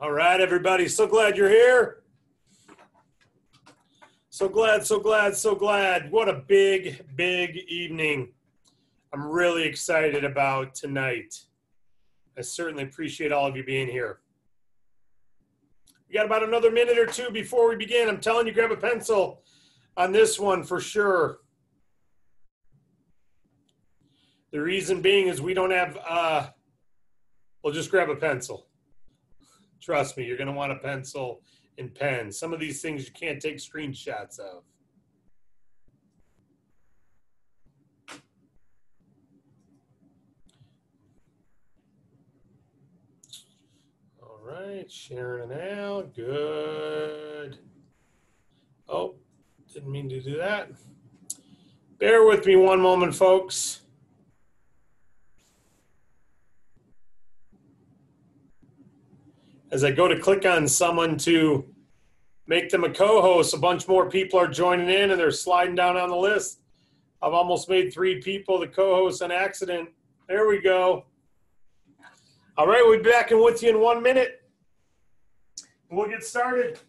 All right, everybody. So glad you're here. So glad, so glad, so glad. What a big, big evening. I'm really excited about tonight. I certainly appreciate all of you being here. We got about another minute or two before we begin. I'm telling you, grab a pencil on this one for sure. The reason being is we don't have, well, just grab a pencil. Trust me, you're going to want a pencil and pen. Some of these things you can't take screenshots of. All right, sharing it out. Good. Oh, didn't mean to do that. Bear with me one moment, folks. As I go to click on someone to make them a co-host, a bunch more people are joining in and they're sliding down on the list. I've almost made 3 people the co-host on accident. There we go. All right, we'll be back and with you in 1 minute. We'll get started.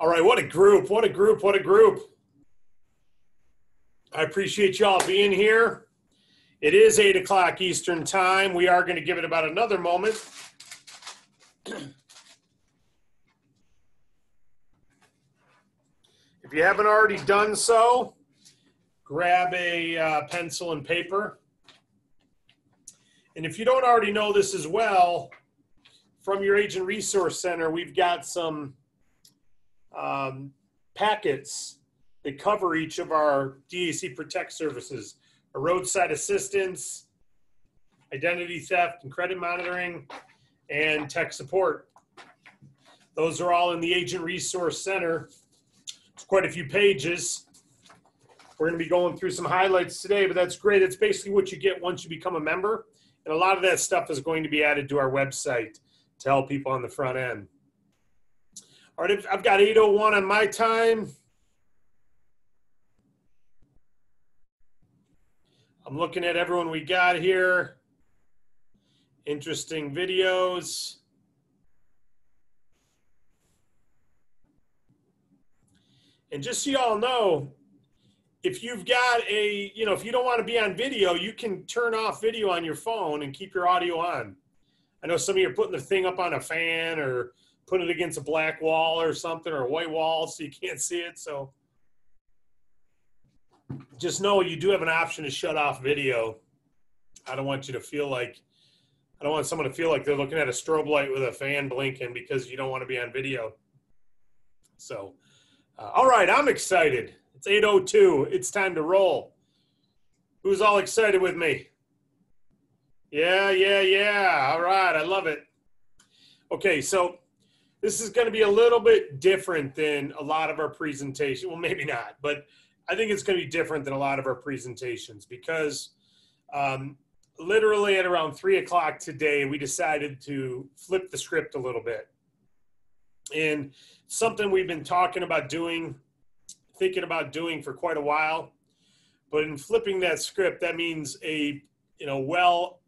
All right, what a group, what a group, what a group. I appreciate y'all being here. It is 8 o'clock Eastern time. We are going to give it about another moment. If you haven't already done so, grab a pencil and paper. And if you don't already know this as well, from your Agent Resource Center, we've got some packets that cover each of our DAC Protect services, a roadside assistance, identity theft and credit monitoring, and tech support. Those are all in the Agent Resource Center. It's quite a few pages. We're going to be going through some highlights today, but that's great. It's basically what you get once you become a member. And a lot of that stuff is going to be added to our website to help people on the front end. All right, I've got 8:01 on my time. I'm looking at everyone we got here. Interesting videos. And just so you all know, if you've got a, if you don't want to be on video, you can turn off video on your phone and keep your audio on. I know some of you are putting the thing up on a fan or put it against a black wall or something, or a white wall so you can't see it. So just know you do have an option to shut off video. I don't want someone to feel like they're looking at a strobe light with a fan blinking because you don't want to be on video. So, all right, I'm excited. It's 8:02. It's time to roll. Who's all excited with me? Yeah. All right, I love it. Okay, so this is going to be a little bit different than a lot of our presentations. Well, maybe not, but I think it's going to be different than a lot of our presentations because literally at around 3 o'clock today, we decided to flip the script a little bit. And something we've been thinking about doing for quite a while. But in flipping that script, that means a well-oiled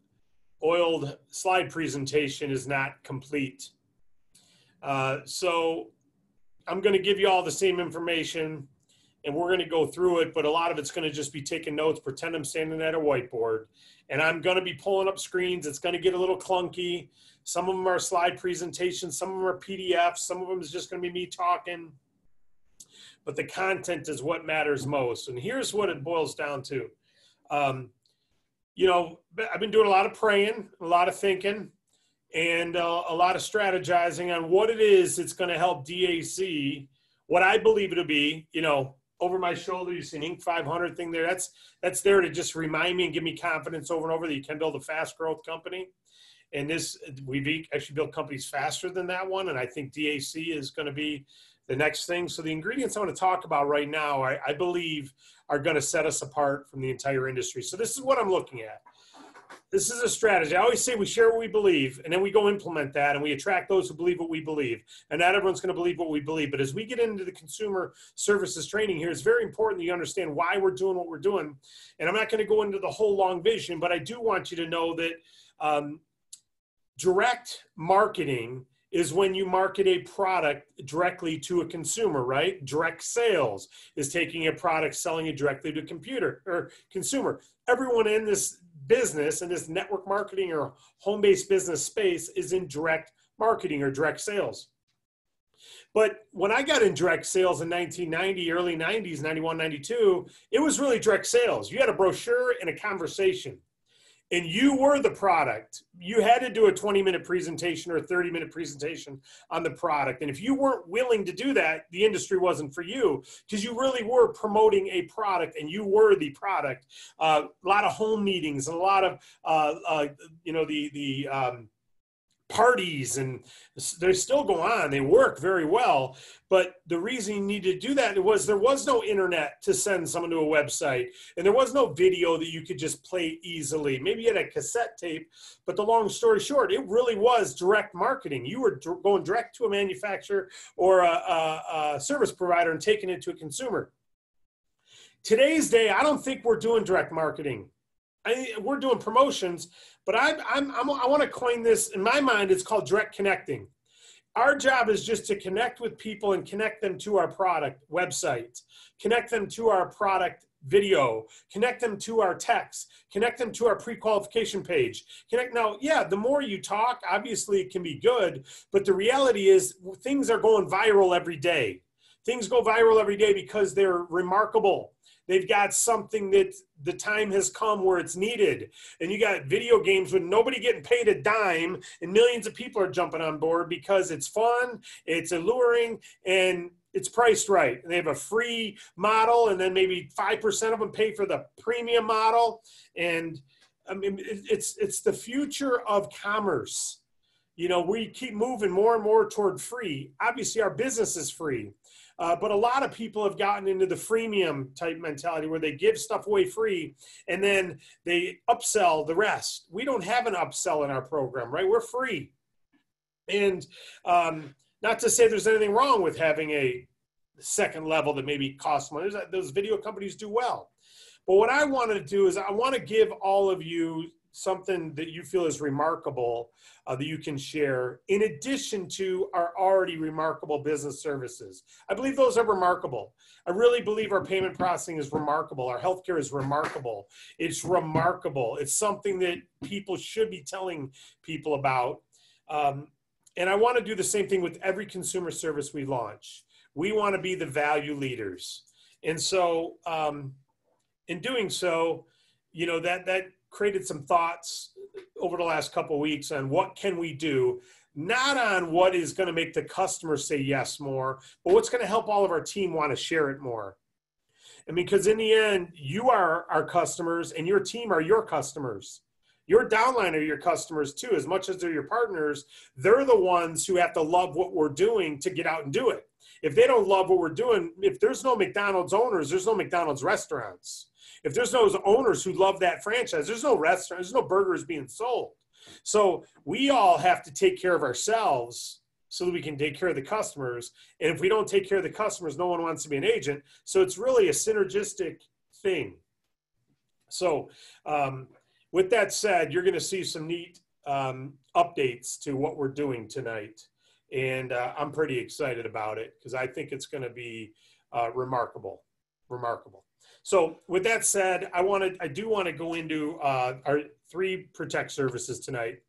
slide presentation is not complete. So I'm going to give you all the same information and we're going to go through it, but a lot of it's going to just be taking notes, pretend I'm standing at a whiteboard, and I'm going to be pulling up screens. It's going to get a little clunky. Some of them are slide presentations, some of them are PDFs, some of them is just going to be me talking, but the content is what matters most. And here's what it boils down to. I've been doing a lot of praying, a lot of thinking, and a lot of strategizing on what it is that's going to help DAC, what I believe it'll be. Over my shoulder, you see an Inc. 500 thing there. That's there to just remind me and give me confidence over and over that you can build a fast growth company. And we've actually built companies faster than that one. And I think DAC is going to be the next thing. So the ingredients I want to talk about right now, I believe are going to set us apart from the entire industry. So this is what I'm looking at. This is a strategy. I always say we share what we believe, and then we go implement that, and we attract those who believe what we believe. And not everyone's going to believe what we believe. But as we get into the consumer services training here, it's very important that you understand why we're doing what we're doing. And I'm not going to go into the whole long vision, but I do want you to know that direct marketing is when you market a product directly to a consumer, right? Direct sales is taking a product, selling it directly to a computer or consumer. Everyone in this business, in this network marketing or home-based business space, is in direct marketing or direct sales. But when I got in direct sales in 1990, early 90s, 91, 92, it was really direct sales. You had a brochure and a conversation. And you were the product. You had to do a 20-minute presentation or a 30-minute presentation on the product. And if you weren't willing to do that, the industry wasn't for you, because you really were promoting a product and you were the product. A lot of home meetings and a lot of, parties, and they still go on. They work very well. But the reason you need to do that was there was no internet to send someone to a website, and there was no video that you could just play easily. Maybe you had a cassette tape, but the long story short, it really was direct marketing. You were going direct to a manufacturer or a service provider and taking it to a consumer. Today's day, I don't think we're doing direct marketing. We're doing promotions, but I want to coin this. In my mind, it's called direct connecting. Our job is just to connect with people and connect them to our product website, connect them to our product video, connect them to our text, connect them to our pre-qualification page. Now, yeah, the more you talk, obviously it can be good, but the reality is things are going viral every day. Things go viral every day because they're remarkable. They've got something that the time has come where it's needed. And you got video games with nobody getting paid a dime and millions of people are jumping on board because it's fun, it's alluring, and it's priced right. And they have a free model, and then maybe 5% of them pay for the premium model. And I mean, it's the future of commerce. You know, we keep moving more and more toward free. Obviously, our business is free. But a lot of people have gotten into the freemium type mentality where they give stuff away free and then they upsell the rest. We don't have an upsell in our program, right? We're free. And not to say there's anything wrong with having a second level that maybe costs money. Those video companies do well. But what I want to do is I want to give all of you something that you feel is remarkable that you can share in addition to our already remarkable business services. I believe those are remarkable. I really believe our payment processing is remarkable. Our healthcare is remarkable. It's remarkable. It's something that people should be telling people about. And I want to do the same thing with every consumer service we launch. We want to be the value leaders. And so in doing so, you know, that created some thoughts over the last couple of weeks on what can we do, not on what is going to make the customer say yes more, but what's going to help all of our team want to share it more. And because in the end, you are our customers and your team are your customers. Your downline are your customers too, as much as they're your partners. They're the ones who have to love what we're doing to get out and do it. If they don't love what we're doing, if there's no McDonald's owners, there's no McDonald's restaurants. If there's no owners who love that franchise, there's no restaurant, there's no burgers being sold. So we all have to take care of ourselves so that we can take care of the customers. And if we don't take care of the customers, no one wants to be an agent. So it's really a synergistic thing. So with that said, you're going to see some neat updates to what we're doing tonight. And I'm pretty excited about it because I think it's going to be remarkable. So with that said, I do want to go into our 3 Protect services tonight.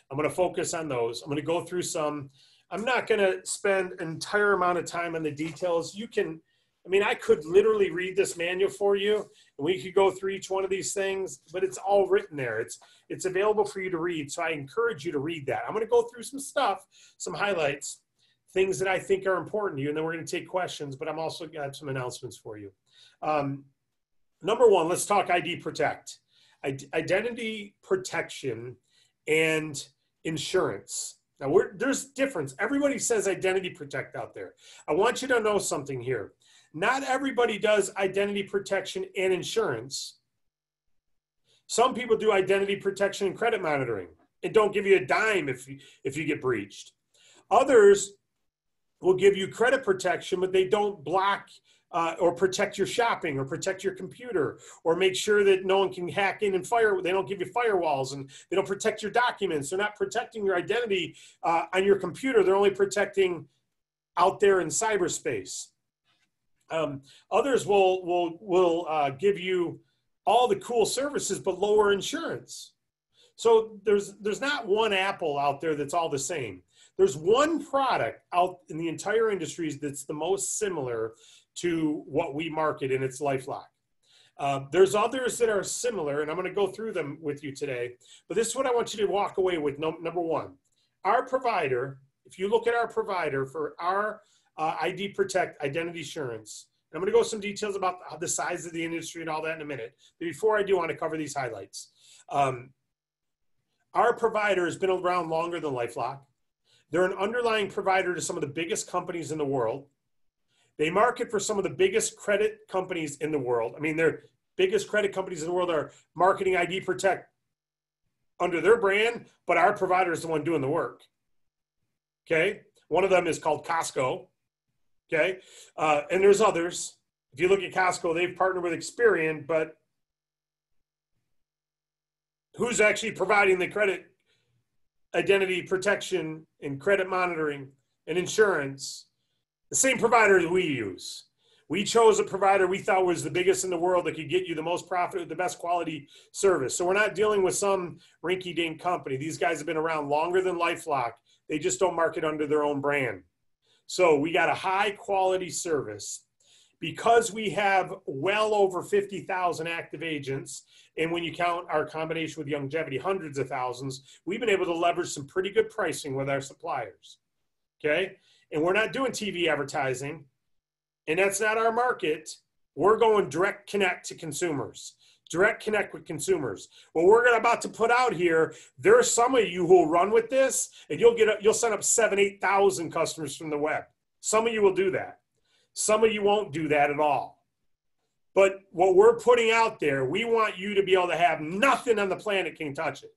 I'm going to focus on those. I'm going to go through some. I'm not going to spend an entire amount of time on the details. You can, I mean, I could literally read this manual for you and we could go through each one of these things, but it's all written there. It's available for you to read. So I encourage you to read that. I'm going to go through some stuff, some highlights, things that I think are important to you. And then we're going to take questions, but I'm also got some announcements for you. Number 1, let's talk ID Protect. Identity protection and insurance. Now, there's difference. Everybody says Identity Protect out there. I want you to know something here. Not everybody does identity protection and insurance. Some people do identity protection and credit monitoring and don't give you a dime if you get breached. Others will give you credit protection, but they don't block or protect your shopping or protect your computer or make sure that no one can hack in and fire. They don't give you firewalls and they don't protect your documents. They're not protecting your identity on your computer. They're only protecting out there in cyberspace. Others will give you all the cool services, but lower insurance. So there's not one Apple out there that's all the same. There's one product out in the entire industry that's the most similar to what we market, and it's LifeLock. There's others that are similar, and I'm going to go through them with you today. But this is what I want you to walk away with. Number one, our provider, if you look at our provider for our ID Protect identity assurance, and I'm going to go some details about the size of the industry and all that in a minute. But before I do, I want to cover these highlights. Our provider has been around longer than LifeLock. They're an underlying provider to some of the biggest companies in the world. They market for some of the biggest credit companies in the world. I mean, their biggest credit companies in the world are marketing ID Protect under their brand, but our provider is the one doing the work. Okay. One of them is called Costco. Okay. And there's others. If you look at Costco, they've partnered with Experian, but who's actually providing the credit identity protection and credit monitoring and insurance? The same provider that we use. We chose a provider we thought was the biggest in the world that could get you the most profit, the best quality service. So we're not dealing with some rinky-dink company. These guys have been around longer than LifeLock. They just don't market under their own brand. So we got a high quality service. Because we have well over 50,000 active agents, and when you count our combination with Longevity, hundreds of thousands, we've been able to leverage some pretty good pricing with our suppliers, okay? And we're not doing TV advertising, and that's not our market. We're going direct connect to consumers, direct connect with consumers. What we're about to put out here, there are some of you who will run with this, and you'll send up 7,000, 8,000 customers from the web. Some of you will do that. Some of you won't do that at all. But what we're putting out there, we want you to be able to have nothing on the planet can touch it.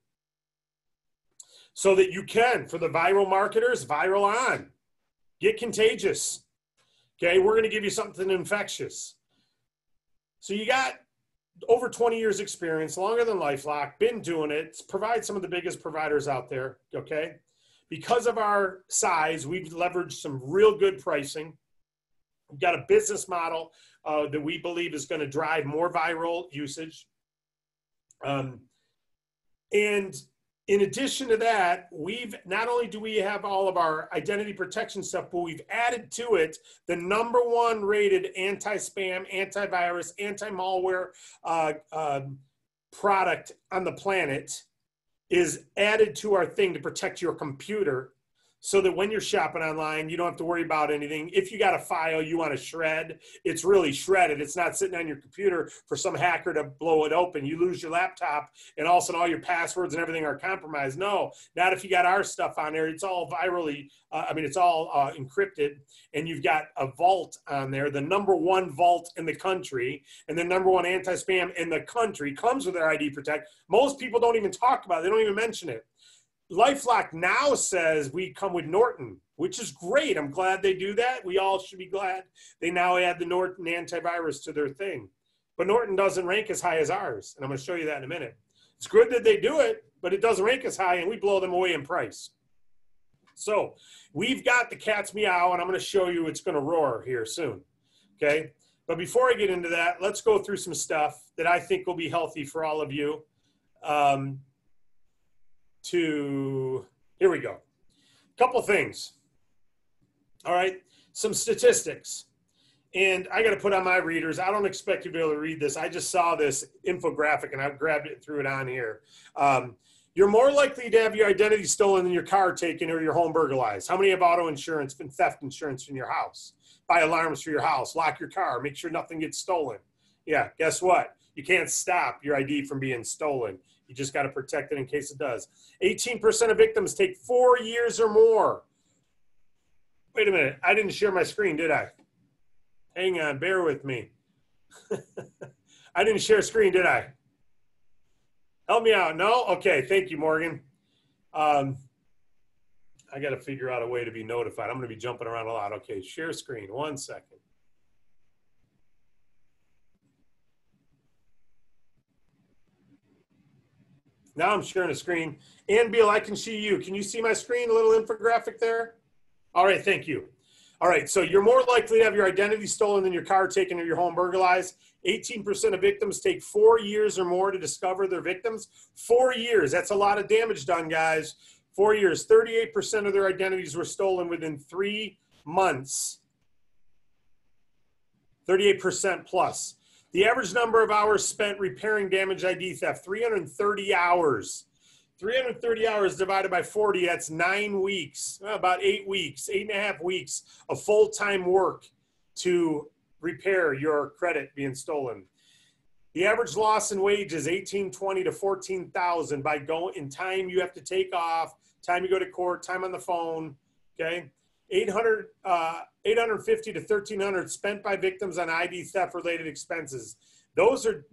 So that you can, for the viral marketers, viral on. Get contagious. Okay, we're going to give you something infectious. So you got over 20 years experience, longer than LifeLock, been doing it, provide some of the biggest providers out there, okay? Because of our size, we've leveraged some real good pricing. We've got a business model that we believe is going to drive more viral usage. And in addition to that, not only do we have all of our identity protection stuff, but we've added to it the #1 rated anti-spam, antivirus, anti-malware product on the planet is added to our thing to protect your computer, so that when you're shopping online, you don't have to worry about anything. If you got a file you want to shred, it's really shredded. It's not sitting on your computer for some hacker to blow it open. You lose your laptop and all of a sudden all your passwords and everything are compromised. No, not if you got our stuff on there. It's all virally, it's all encrypted, and you've got a vault on there, the #1 vault in the country, and the #1 anti-spam in the country comes with their ID Protect. Most people don't even talk about it. They don't even mention it. LifeLock now says we come with Norton, which is great. I'm glad they do that. We all should be glad they now add the Norton antivirus to their thing. But Norton doesn't rank as high as ours, and I'm going to show you that in a minute. It's good that they do it, but it doesn't rank as high, and we blow them away in price. So we've got the cat's meow, and I'm going to show you it's going to roar here soon, okay? But before I get into that, let's go through some stuff that I think will be healthy for all of you. Here we go. Couple things. All right, some statistics. And I got to put on my readers. I don't expect you to be able to read this. I just saw this infographic and I grabbed it and threw it on here. You're more likely to have your identity stolen than your car taken or your home burglarized. How many have auto insurance and theft insurance in your house? Buy alarms for your house, lock your car, make sure nothing gets stolen. Yeah, guess what? You can't stop your ID from being stolen. You just got to protect it in case it does. 18% of victims take 4 years or more. Wait a minute. I didn't share my screen, did I? Hang on. Bear with me. I didn't share screen, did I? Help me out. No? Okay. Thank you, Morgan. I got to figure out a way to be notified. I'm going to be jumping around a lot. Okay. Share screen. 1 second. Now I'm sharing a screen. And Bill, I can see you. Can you see my screen? A little infographic there? All right. Thank you. All right. So you're more likely to have your identity stolen than your car taken or your home burglarized. 18% of victims take 4 years or more to discover their victims. 4 years. That's a lot of damage done, guys. 4 years. 38% of their identities were stolen within 3 months. 38% plus. The average number of hours spent repairing damaged ID theft, 330 hours. 330 hours divided by 40, that's 9 weeks, about 8 weeks, 8.5 weeks of full-time work to repair your credit being stolen. The average loss in wages, $1,820 to $14,000 by in time you have to take off, time you go to court, time on the phone, okay? 850 to 1,300 spent by victims on ID theft related expenses. Those are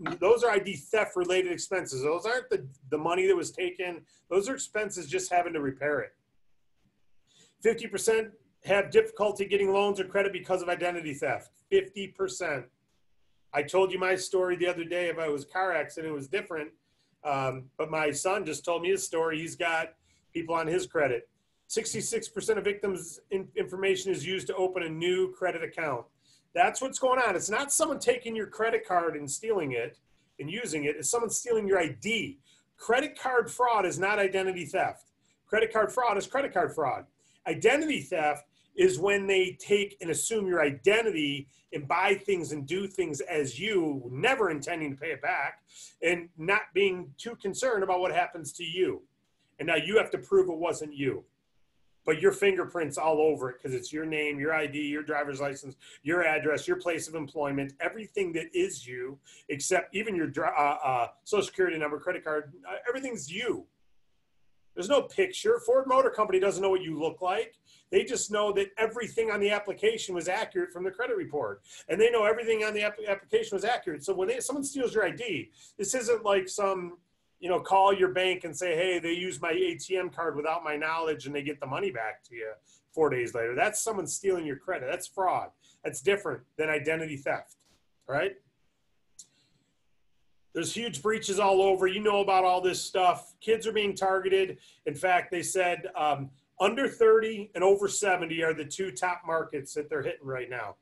ID theft related expenses. Those aren't the money that was taken. Those are expenses just having to repair it. 50% have difficulty getting loans or credit because of identity theft. 50%. I told you my story the other day about it was a car accident. It was different. But my son just told me his story. He's got people on his credit. 66% of victims' information is used to open a new credit account. That's what's going on. It's not someone taking your credit card and stealing it and using it. It's someone stealing your ID. Credit card fraud is not identity theft. Credit card fraud is credit card fraud. Identity theft is when they take and assume your identity and buy things and do things as you, never intending to pay it back and not being too concerned about what happens to you. And now you have to prove it wasn't you. But your fingerprints all over it because it's your name, your ID, your driver's license, your address, your place of employment, everything that is you, except even your social security number, credit card, everything's you. There's no picture. Ford Motor Company doesn't know what you look like. They just know that everything on the application was accurate from the credit report. And they know everything on the application was accurate. So when someone steals your ID, this isn't like some, call your bank and say, hey, they used my ATM card without my knowledge and they get the money back to you 4 days later. That's someone stealing your credit. That's fraud. That's different than identity theft, all right? There's huge breaches all over. You know about all this stuff. Kids are being targeted. In fact, they said under 30 and over 70 are the 2 top markets that they're hitting right now,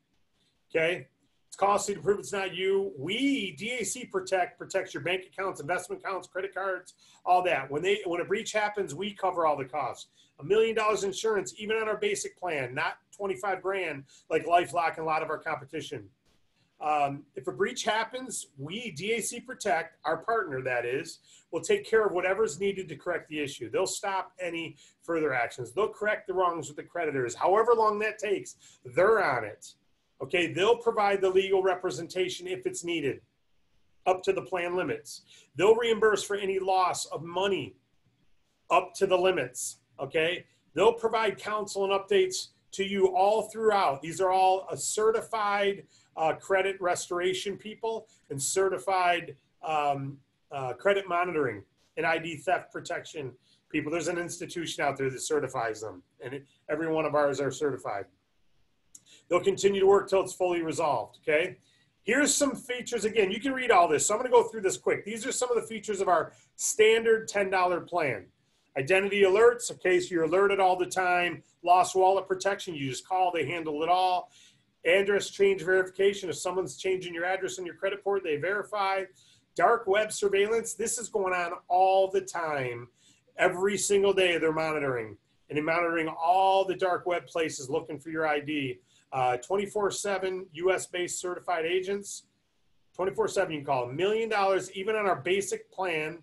okay? It's costly to prove it's not you. DAC protects your bank accounts, investment accounts, credit cards, all that. When a breach happens, we cover all the costs. $1 million insurance, even on our basic plan, not 25 grand like LifeLock and a lot of our competition. If a breach happens, DAC Protect, our partner that is, will take care of whatever's needed to correct the issue. They'll stop any further actions. They'll correct the wrongs with the creditors. However long that takes, they're on it. Okay, they'll provide the legal representation if it's needed, up to the plan limits. They'll reimburse for any loss of money up to the limits, okay? They'll provide counsel and updates to you all throughout. These are all a certified credit restoration people and certified credit monitoring and ID theft protection people. There's an institution out there that certifies them, and every one of ours are certified. They'll continue to work till it's fully resolved, okay? Here's some features. Again, you can read all this, so I'm going to go through this quick. These are some of the features of our standard $10 plan. Identity alerts, okay, so you're alerted all the time. Lost wallet protection, you just call, they handle it all. Address change verification, if someone's changing your address on your credit report, they verify. Dark web surveillance, this is going on all the time. Every single day they're monitoring. And they're monitoring all the dark web places looking for your ID. 24/7 US-based certified agents. 24/7 you can call $1 million, even on our basic plan.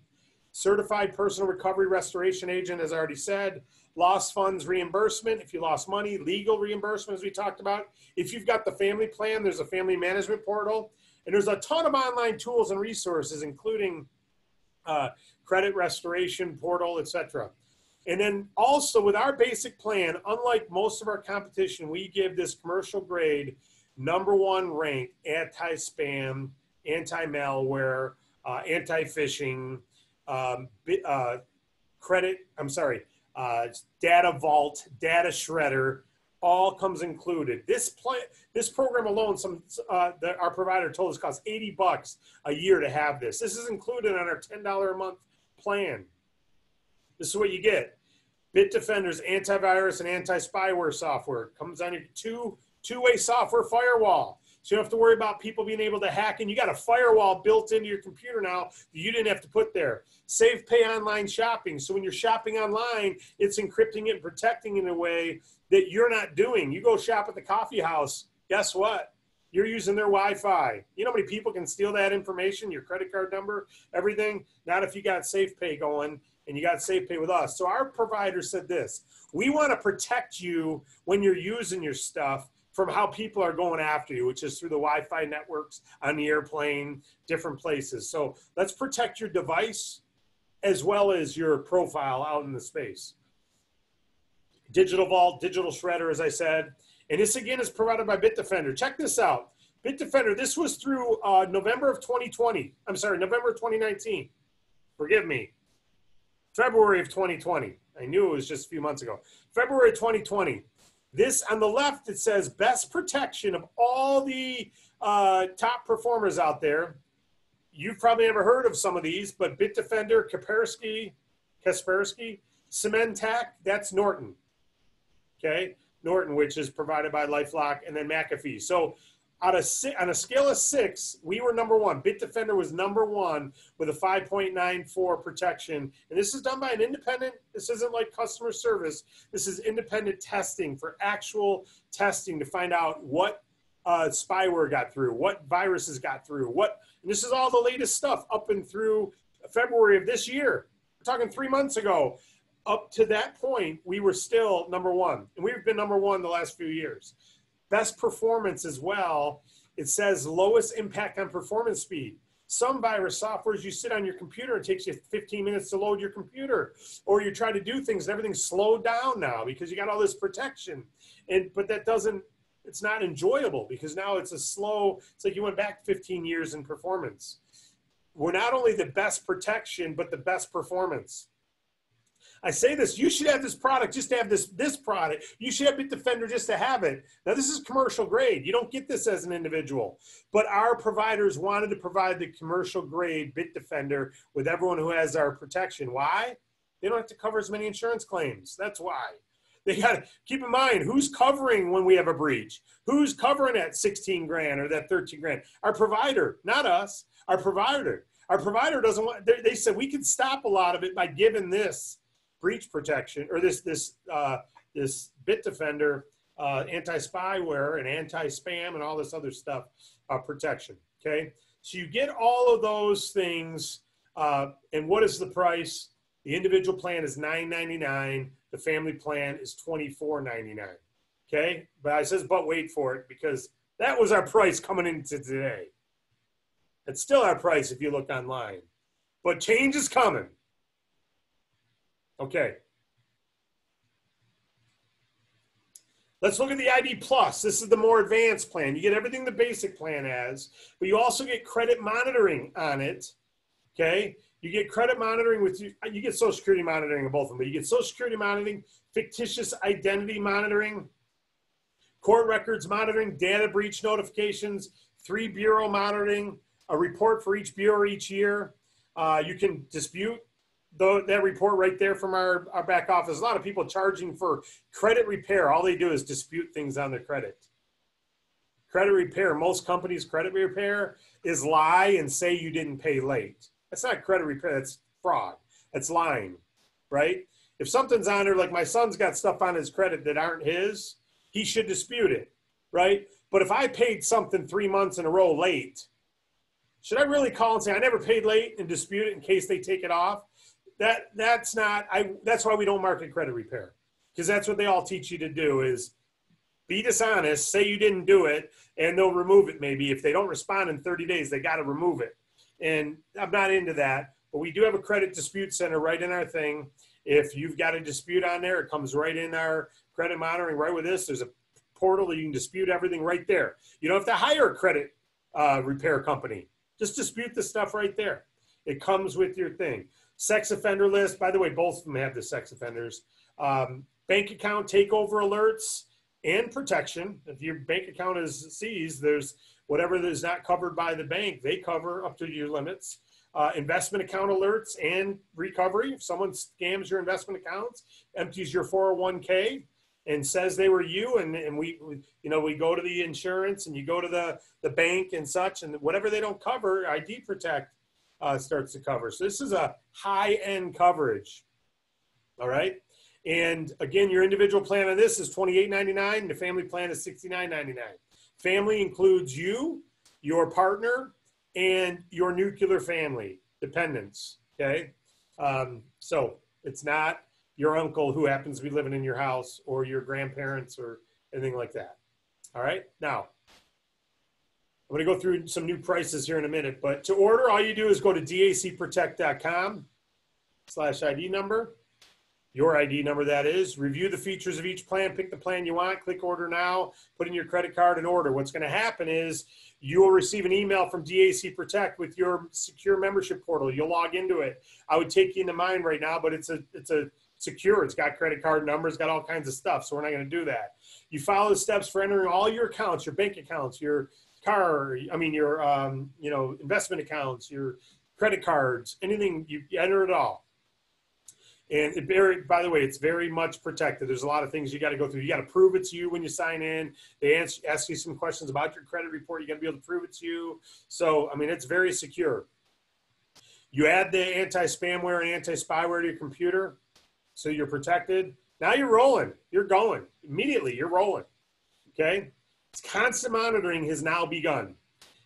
Certified personal recovery restoration agent, as I already said. Lost funds reimbursement, if you lost money. Legal reimbursement, as we talked about. If you've got the family plan, there's a family management portal. And there's a ton of online tools and resources, including credit restoration portal, etc. And then also with our basic plan, unlike most of our competition, we give this commercial grade #1 ranked anti-spam, anti-malware, anti-phishing, Data Vault, Data Shredder, all comes included. This program alone, our provider told us costs $80 a year to have this. This is included on our $10 a month plan. This is what you get. Bitdefender's antivirus and anti-spyware software comes on your two-way software firewall. So you don't have to worry about people being able to hack in. You got a firewall built into your computer now that you didn't have to put there. Save pay online shopping. So when you're shopping online, it's encrypting it and protecting it in a way that you're not doing. You go shop at the coffee house, guess what? You're using their Wi-Fi. You know how many people can steal that information, your credit card number, everything? Not if you got Safe Pay going and you got Safe Pay with us. So our provider said this: we want to protect you when you're using your stuff from how people are going after you, which is through the Wi-Fi networks, on the airplane, different places. So let's protect your device as well as your profile out in the space. Digital Vault, Digital Shredder, as I said. And this, again, is provided by Bitdefender. Check this out. Bitdefender, this was through November of 2020. I'm sorry, November of 2019. Forgive me. February of 2020. I knew it was just a few months ago. February 2020. This, on the left, it says best protection of all the top performers out there. You've probably never heard of some of these, but Bitdefender, Kaspersky, Symantec, that's Norton. Okay, Norton, which is provided by LifeLock, and then McAfee. So on a scale of 6, we were number 1. Bitdefender was number 1 with a 5.94 protection. And this is done by an independent, this isn't like customer service. This is independent testing for actual testing to find out what spyware got through, what viruses got through, and this is all the latest stuff up and through February of this year. We're talking 3 months ago. Up to that point, we were still number 1. And we've been number 1 the last few years. Best performance as well. It says lowest impact on performance speed. Some virus softwares, you sit on your computer, it takes you 15 minutes to load your computer. Or you try to do things and everything's slowed down now because you got all this protection. But that doesn't, it's not enjoyable because now it's it's like you went back 15 years in performance. We're not only the best protection, but the best performance. I say this, you should have this product just to have this product. You should have Bitdefender just to have it. Now, this is commercial grade. You don't get this as an individual. But our providers wanted to provide the commercial grade Bitdefender with everyone who has our protection. Why? They don't have to cover as many insurance claims. That's why. They got to keep in mind who's covering when we have a breach. Who's covering that 16 grand or that 13 grand? Our provider, not us. Our provider. Our provider doesn't want, they said we could stop a lot of it by giving this breach protection, or this Bitdefender anti-spyware and anti-spam and all this other stuff protection. Okay, so you get all of those things. And what is the price? The individual plan is $9.99. The family plan is $24.99. Okay, but I says, but wait for it, because that was our price coming into today. It's still our price if you look online, but change is coming. Okay. Let's look at the ID Plus. This is the more advanced plan. You get everything the basic plan has, but you also get credit monitoring on it. Okay. You get credit monitoring with you get Social Security monitoring of both of them, but you get Social Security monitoring, fictitious identity monitoring, court records monitoring, data breach notifications, 3 bureau monitoring, a report for each bureau each year. You can dispute that report right there from our back office. A lot of people charging for credit repair. All they do is dispute things on their credit. Credit repair, most companies' credit repair is lie and say you didn't pay late. That's not credit repair, that's fraud. That's lying, right? If something's on there, like my son's got stuff on his credit that aren't his, he should dispute it, right? But if I paid something 3 months in a row late, should I really call and say I never paid late and dispute it in case they take it off? That's why we don't market credit repair, because that's what they all teach you to do is be dishonest, say you didn't do it, and they'll remove it maybe. If they don't respond in 30 days, they got to remove it. And I'm not into that, but we do have a credit dispute center right in our thing. If you've got a dispute on there, it comes right in our credit monitoring right with this. There's a portal that you can dispute everything right there. You don't have to hire a credit repair company. Just dispute the stuff right there. It comes with your thing. sex offender list. By the way, both of them have the sex offenders. Bank account takeover alerts and protection. If your bank account is seized, there's whatever is not covered by the bank, they cover up to your limits. Investment account alerts and recovery. If someone scams your investment accounts, empties your 401k and says they were you, and we go to the insurance and you go to the bank and such, and whatever they don't cover, ID Protect starts to cover. So this is a high-end coverage. All right. And again, your individual plan on this is $28.99. The family plan is $69.99. Family includes you, your partner, and your nuclear family dependents. Okay. So it's not your uncle who happens to be living in your house or your grandparents or anything like that. All right. Now, I'm going to go through some new prices here in a minute, but to order, all you do is go to dacprotect.com/ID number. Your ID number, that is. Review the features of each plan. Pick the plan you want. Click order now. Put in your credit card and order. What's going to happen is you will receive an email from DAC Protect with your secure membership portal. You'll log into it. I would take you into mine right now, but it's a secure. It's got credit card numbers, got all kinds of stuff. So we're not going to do that. You follow the steps for entering all your accounts, your bank accounts, your car, your investment accounts, your credit cards, anything. You enter it all. And by the way, it's very much protected. There's a lot of things you got to go through. You got to prove it's you when you sign in. They ask you some questions about your credit report. You got to be able to prove it's you. So, it's very secure. You add the anti-spamware and anti-spyware to your computer, so you're protected. Now you're rolling. You're going. Immediately, you're rolling. Okay? Constant monitoring has now begun.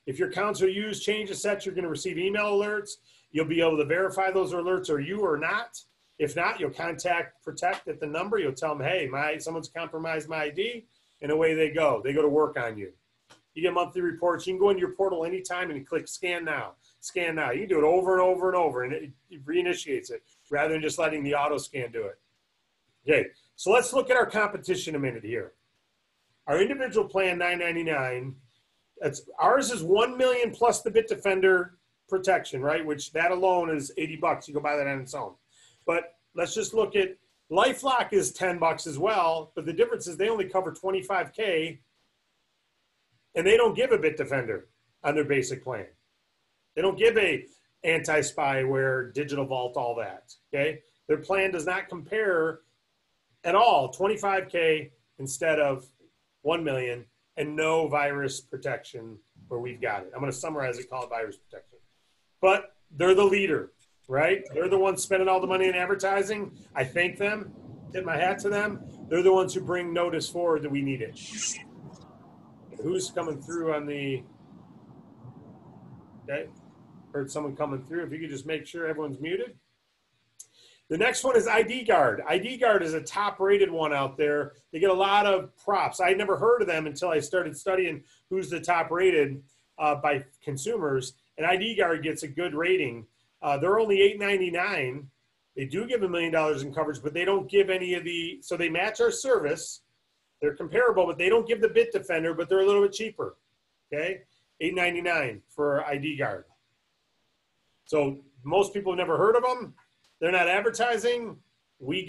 If your accounts are used, changes, set, you're going to receive email alerts. You'll be able to verify those alerts are you or not. If not, you'll contact Protect at the number. You'll tell them, hey, someone's compromised my ID, and away they go. They go to work on you. You get monthly reports. You can go into your portal anytime and you click Scan Now. Scan Now. You can do it over and over and over, and it reinitiates it rather than just letting the auto scan do it. Okay, so let's look at our competition a minute here. Our individual plan, $9.99. Ours is $1 million plus the Bitdefender protection, right? Which that alone is $80. You go buy that on its own. But let's just look at LifeLock is $10 as well, but the difference is they only cover $25K, and they don't give a Bitdefender on their basic plan. They don't give a anti-spyware, digital vault, all that. Okay, their plan does not compare at all. 25K instead of 1 million, and no virus protection where we've got it. I'm going to summarize it, call it virus protection. But they're the leader. Right? They're the ones spending all the money in advertising. I thank them, tip my hat to them. They're the ones who bring notice forward that we need it. Who's coming through on the, okay, heard someone coming through. If you could just make sure everyone's muted. The next one is ID Guard. ID Guard is a top rated one out there. They get a lot of props. I never heard of them until I started studying who's the top rated by consumers, and ID Guard gets a good rating. They're only $8.99. They do give $1 million in coverage, but they don't give any of the, so they match our service. They're comparable, but they don't give the Bitdefender, but they're a little bit cheaper. Okay, $8.99 for ID Guard. So most people have never heard of them. They're not advertising. We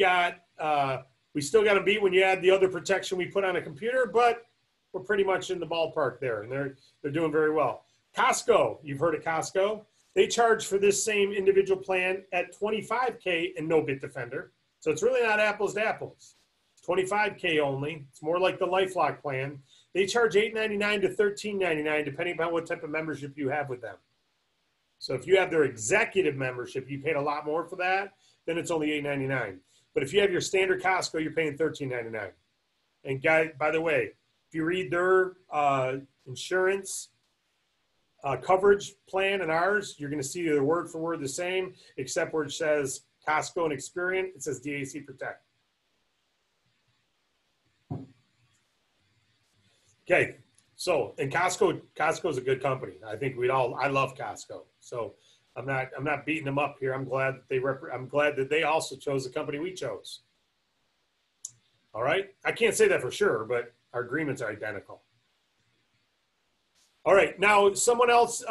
still got to beat when you add the other protection we put on a computer, but we're pretty much in the ballpark there, and they're doing very well. Costco, you've heard of Costco. They charge for this same individual plan at $25K and no Bitdefender. So it's really not apples to apples. It's $25K only. It's more like the LifeLock plan. They charge $8.99 to $13.99 depending upon what type of membership you have with them. So if you have their executive membership, you paid a lot more for that, then it's only $8.99. But if you have your standard Costco, you're paying $13.99. And guys, by the way, if you read their insurance coverage plan and ours, you're going to see they're word for word the same, except where it says Costco and Experian, it says DAC Protect. Okay, so and Costco's a good company. I think I love Costco. So I'm not beating them up here. I'm glad that they also chose the company we chose. All right, I can't say that for sure, but our agreements are identical. All right, now someone else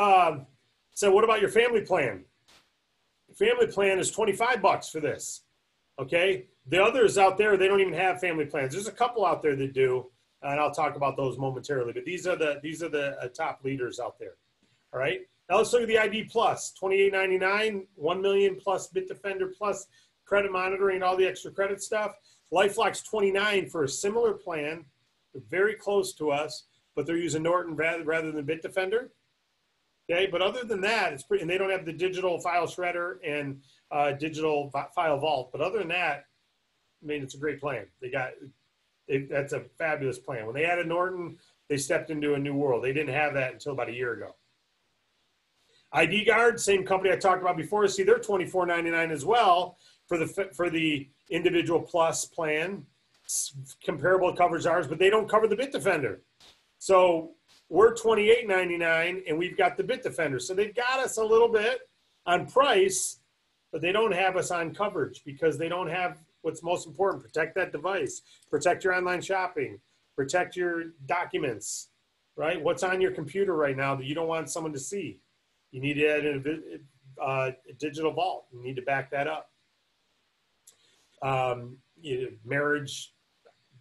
said, what about your family plan? Family plan is 25 bucks for this. Okay. The others out there, they don't even have family plans. There's a couple out there that do, and I'll talk about those momentarily, but these are the top leaders out there. All right. Now let's look at the ID Plus, $28.99, 1 million plus Bitdefender plus credit monitoring and all the extra credit stuff. LifeLock's $29 for a similar plan. They're very close to us, but they're using Norton rather than Bitdefender. Okay, but other than that, it's pretty, and they don't have the digital file shredder and digital file vault. But other than that, I mean, it's a great plan. That's a fabulous plan. When they added Norton, they stepped into a new world. They didn't have that until about a year ago. ID Guard, same company I talked about before. See, they're $24.99 as well for the individual plus plan. Comparable coverage ours, but they don't cover the Bitdefender. So we're $28.99 and we've got the Bitdefender. So they've got us a little bit on price, but they don't have us on coverage because they don't have what's most important. Protect that device, protect your online shopping, protect your documents, right? What's on your computer right now that you don't want someone to see? You need to add in a digital vault. You need to back that up. Marriage,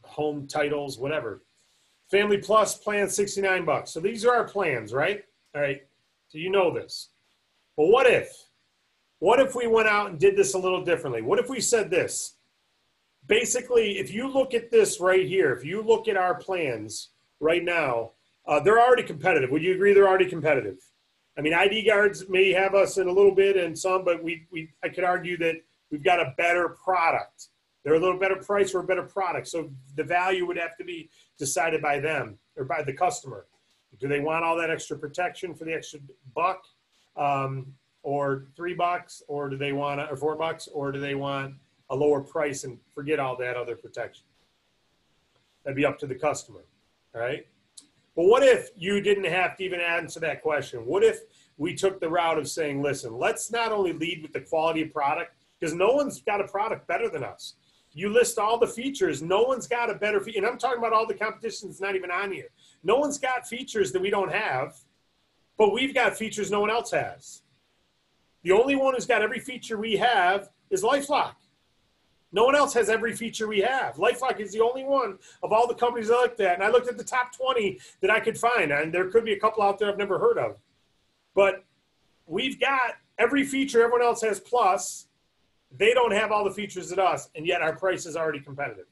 home titles, whatever. Family Plus plan, 69 bucks. So these are our plans, right? All right. So you know this. But what if we went out and did this a little differently? What if we said this? Basically, if you look at this right here, if you look at our plans right now, they're already competitive. Would you agree they're already competitive? I mean, ID Guards may have us in a little bit and some, but I could argue that we've got a better product. They're a little better price or a better product. So the value would have to be decided by them or by the customer. Do they want all that extra protection for the extra buck or $3, or do they want or $4, or do they want a lower price and forget all that other protection? That'd be up to the customer. All right. But what if you didn't have to even answer that question? What if we took the route of saying, listen, let's not only lead with the quality of product, because no one's got a product better than us. You list all the features. No one's got a better feature. And I'm talking about all the competition that's not even on here. No one's got features that we don't have, but we've got features no one else has. The only one who's got every feature we have is LifeLock. No one else has every feature we have. LifeLock is the only one of all the companies I looked at. And I looked at the top 20 that I could find. And there could be a couple out there I've never heard of. But we've got every feature everyone else has plus. They don't have all the features at us, and yet our price is already competitive.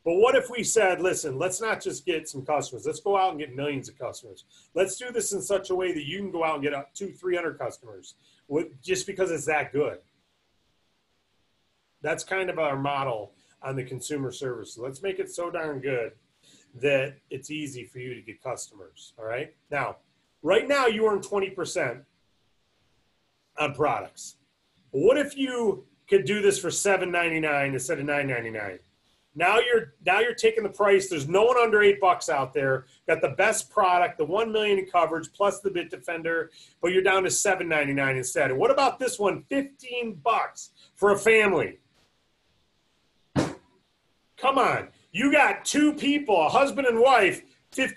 But what if we said, listen, let's not just get some customers. Let's go out and get millions of customers. Let's do this in such a way that you can go out and get up 200-300 customers just because it's that good. That's kind of our model on the consumer service. So let's make it so darn good that it's easy for you to get customers, all right? Now, right now you earn 20% on products. What if you could do this for $7.99 instead of $9.99? Now you're taking the price. There's no one under $8 out there. Got the best product, the 1 million in coverage plus the Bitdefender, but you're down to $7.99 instead. And what about this one? $15 for a family. Come on, you got two people, a husband and wife.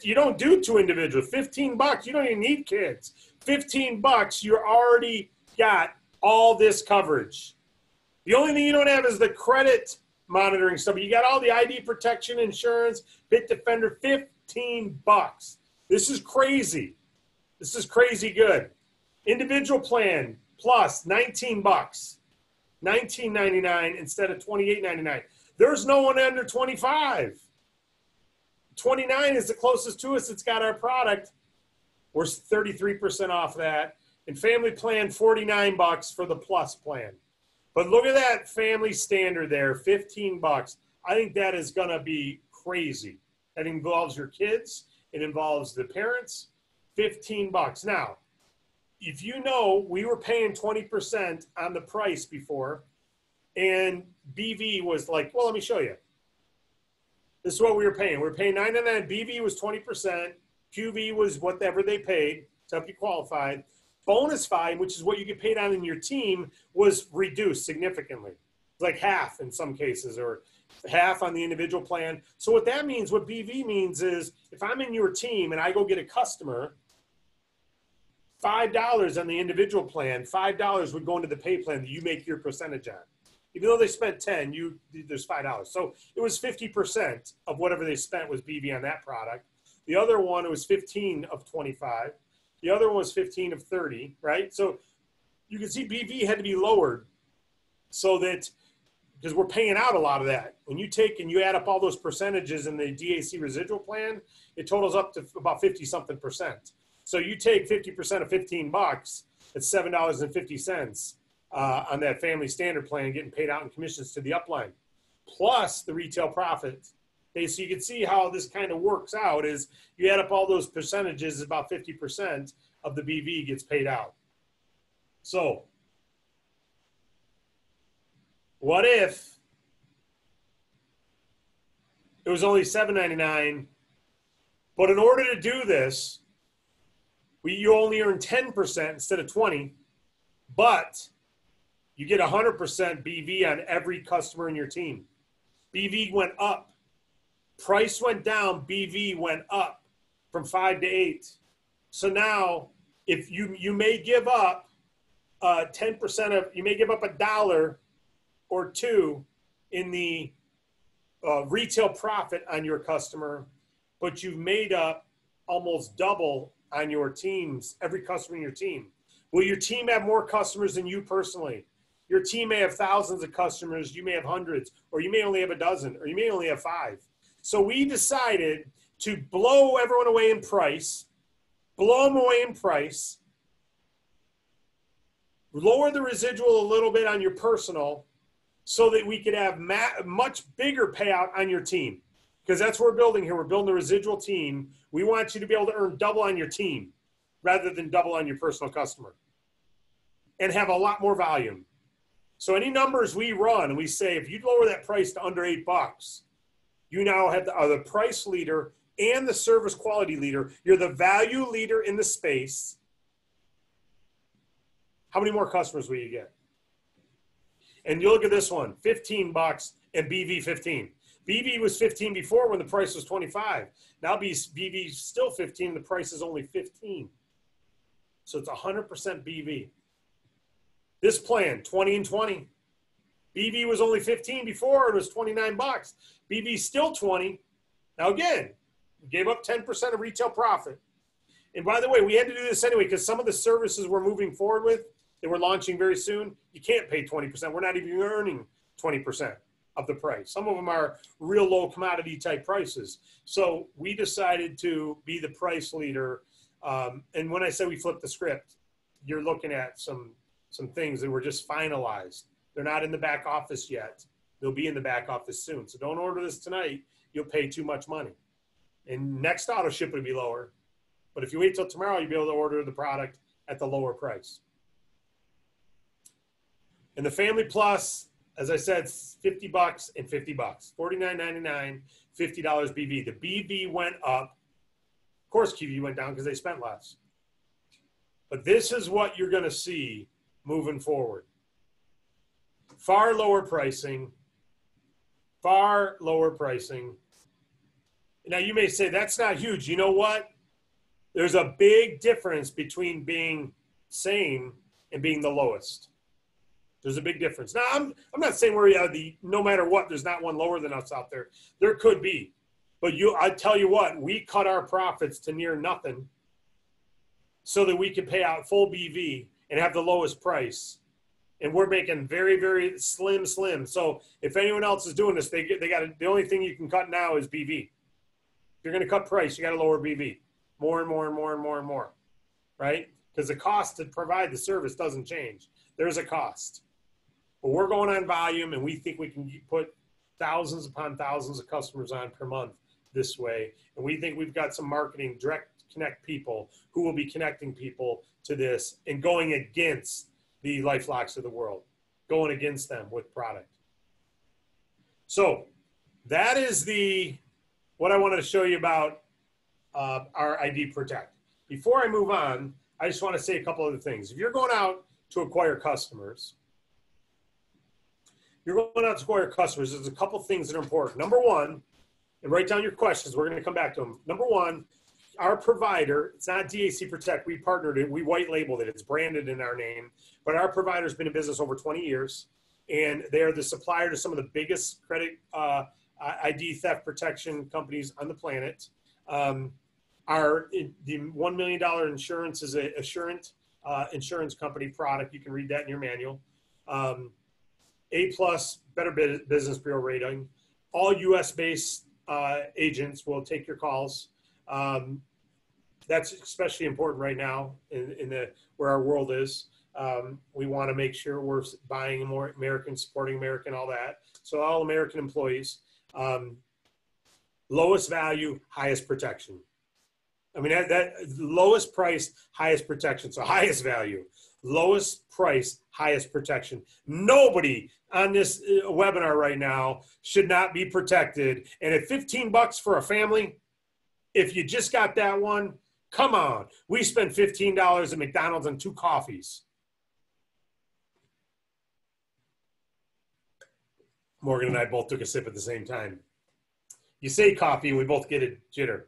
You don't do two individuals. $15. You don't even need kids. $15. You already got all this coverage. The only thing you don't have is the credit monitoring stuff. You got all the ID protection, insurance, Bitdefender, $15. This is crazy. This is crazy good. Individual plan plus $19, $19.99 instead of $28.99. There's no one under 25. 29 is the closest to us that's got our product. We're 33% off that. And family plan, $49 for the plus plan. But look at that family standard there, $15. I think that is going to be crazy. That involves your kids. It involves the parents. $15. Now, if you know, we were paying 20% on the price before, and BV was like, well, let me show you. This is what we were paying. We were paying $9.99. BV was 20%. QV was whatever they paid to help you qualify. Bonus fine, which is what you get paid on in your team, was reduced significantly. It's like half in some cases, or half on the individual plan. So what that means, what BV means is, if I'm in your team and I go get a customer, $5 on the individual plan, $5 would go into the pay plan that you make your percentage on. Even though they spent 10, there's $5. So it was 50% of whatever they spent was BV on that product. The other one, it was 15 of 25. The other one was 15 of 30, right? So you can see BV had to be lowered so that, because we're paying out a lot of that. When you take and you add up all those percentages in the DAC residual plan, it totals up to about 50-something%. So you take 50% of $15, it's $7.50 on that family standard plan getting paid out in commissions to the upline, plus the retail profit. Okay, so you can see how this kind of works out is you add up all those percentages, about 50% of the BV gets paid out. So what if it was only $7.99, but in order to do this, you only earn 10% instead of 20%, but you get 100% BV on every customer in your team. BV went up. Price went down, BV went up from 5 to 8. So now, if you may give up 10% of, you may give up $1 or $2 in the retail profit on your customer, but you've made up almost double on your teams, every customer in your team. Will your team have more customers than you personally? Your team may have thousands of customers, you may have hundreds, or you may only have a dozen, or you may only have 5. So we decided to blow everyone away in price, lower the residual a little bit on your personal so that we could have much bigger payout on your team. Because that's what we're building here. We're building a residual team. We want you to be able to earn double on your team rather than double on your personal customer and have a lot more volume. So any numbers we run, and we say, if you lower that price to under $8, you now have the price leader and the service quality leader. You're the value leader in the space. How many more customers will you get? And you look at this one, $15 and BV 15. BV was 15 before when the price was 25. Now BV is still 15, the price is only 15. So it's 100% BV. This plan, 20 and 20. BV was only 15 before, it was $29. BV still 20. Now again, we gave up 10% of retail profit. And by the way, we had to do this anyway because some of the services we're moving forward with that we're launching very soon, you can't pay 20%. We're not even earning 20% of the price. Some of them are real low commodity type prices. So we decided to be the price leader. And when I say we flipped the script, you're looking at some things that were just finalized. They're not in the back office yet. They'll be in the back office soon. So don't order this tonight. You'll pay too much money. And next auto ship would be lower. But if you wait till tomorrow, you'll be able to order the product at the lower price. And the Family Plus, as I said, $50 and $50. $49.99, $50 BV. The BV went up. Of course, QV went down because they spent less. But this is what you're going to see moving forward. Far lower pricing. Far lower pricing. Now, you may say, that's not huge. You know what? There's a big difference between being same and being the lowest. There's a big difference. Now, I'm not saying we're no matter what, there's not one lower than us out there. There could be. But I tell you what, we cut our profits to near nothing so that we can pay out full BV and have the lowest price. And we're making very, very slim. So if anyone else is doing this, the only thing you can cut now is BV. If you're going to cut price, you got to lower BV. More and more, right? Because the cost to provide the service doesn't change. There's a cost. But we're going on volume, and we think we can put thousands upon thousands of customers on per month this way. And we think we've got some marketing, direct connect people who will be connecting people to this and going against the LifeLocks of the world, going against them with product. So that is what I wanted to show you about our ID Protect. Before I move on, I just want to say a couple other things. If you're going out to acquire customers, there's a couple things that are important. Number one, and write down your questions. We're going to come back to them. Number one, our provider, it's not DAC Protect. We partnered it. We white labeled it. It's branded in our name. But our provider's been in business over 20 years. And they're the supplier to some of the biggest credit ID theft protection companies on the planet. The $1 million insurance is a Assurant insurance company product. You can read that in your manual. A+, Better Business Bureau rating. All U.S. based agents will take your calls. That's especially important right now in where our world is. We want to make sure we're buying more American, supporting American, all that. So all American employees, lowest value, highest protection. I mean, that lowest price, highest protection. So highest value, lowest price, highest protection. Nobody on this webinar right now should not be protected. And at $15 for a family, if you just got that one, come on. We spent $15 at McDonald's on 2 coffees. Morgan and I both took a sip at the same time. You say coffee, and we both get a jitter.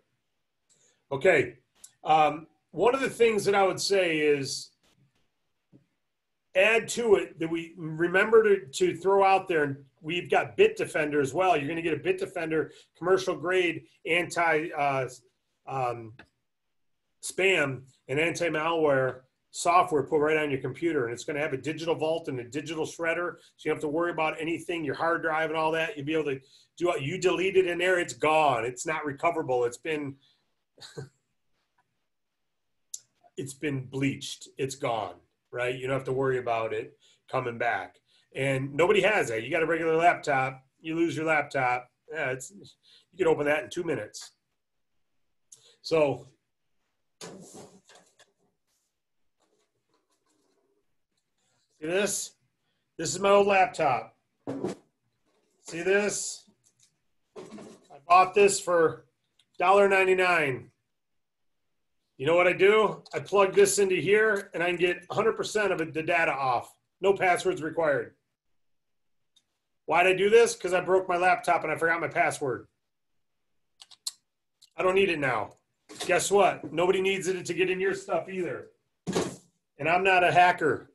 Okay. One of the things that I would say is add to it that we remember to throw out there, and we've got Bit Defender as well. You're going to get a Bit Defender commercial grade anti-spam and anti-malware software put right on your computer, and it's going to have a digital vault and a digital shredder, so you don't have to worry about anything, your hard drive and all that. You'll be able to do it. You delete it in there, it's gone. It's not recoverable. It's been bleached. It's gone, right? You don't have to worry about it coming back. And nobody has that. You got a regular laptop, you lose your laptop. Yeah, you can open that in 2 minutes. So see this? This is my old laptop. See this? I bought this for $1.99. You know what I do? I plug this into here and I can get 100% of the data off. No passwords required. Why'd I do this? Because I broke my laptop and I forgot my password. I don't need it now. Guess what? Nobody needs it to get in your stuff either. And I'm not a hacker.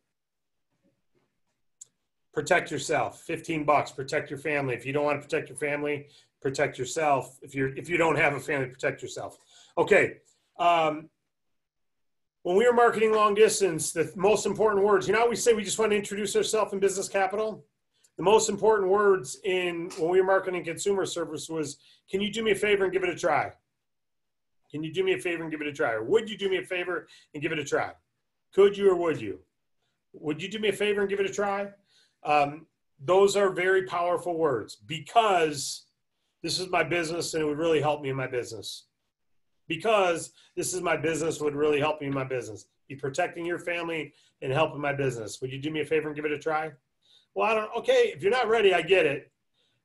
Protect yourself. $15. Protect your family. If you don't want to protect your family, protect yourself. If you don't have a family, protect yourself. Okay. When we were marketing long distance, the most important words, you know how we say we just want to introduce ourselves in business capital? The most important words when we were marketing consumer service was, can you do me a favor and give it a try? Can you do me a favor and give it a try? Or would you do me a favor and give it a try? Could you or would you? Would you do me a favor and give it a try? Those are very powerful words, because this is my business and it would really help me in my business. Because this is my business would really help me in my business. Be protecting your family and helping my business. Would you do me a favor and give it a try? Well, okay, if you're not ready, I get it.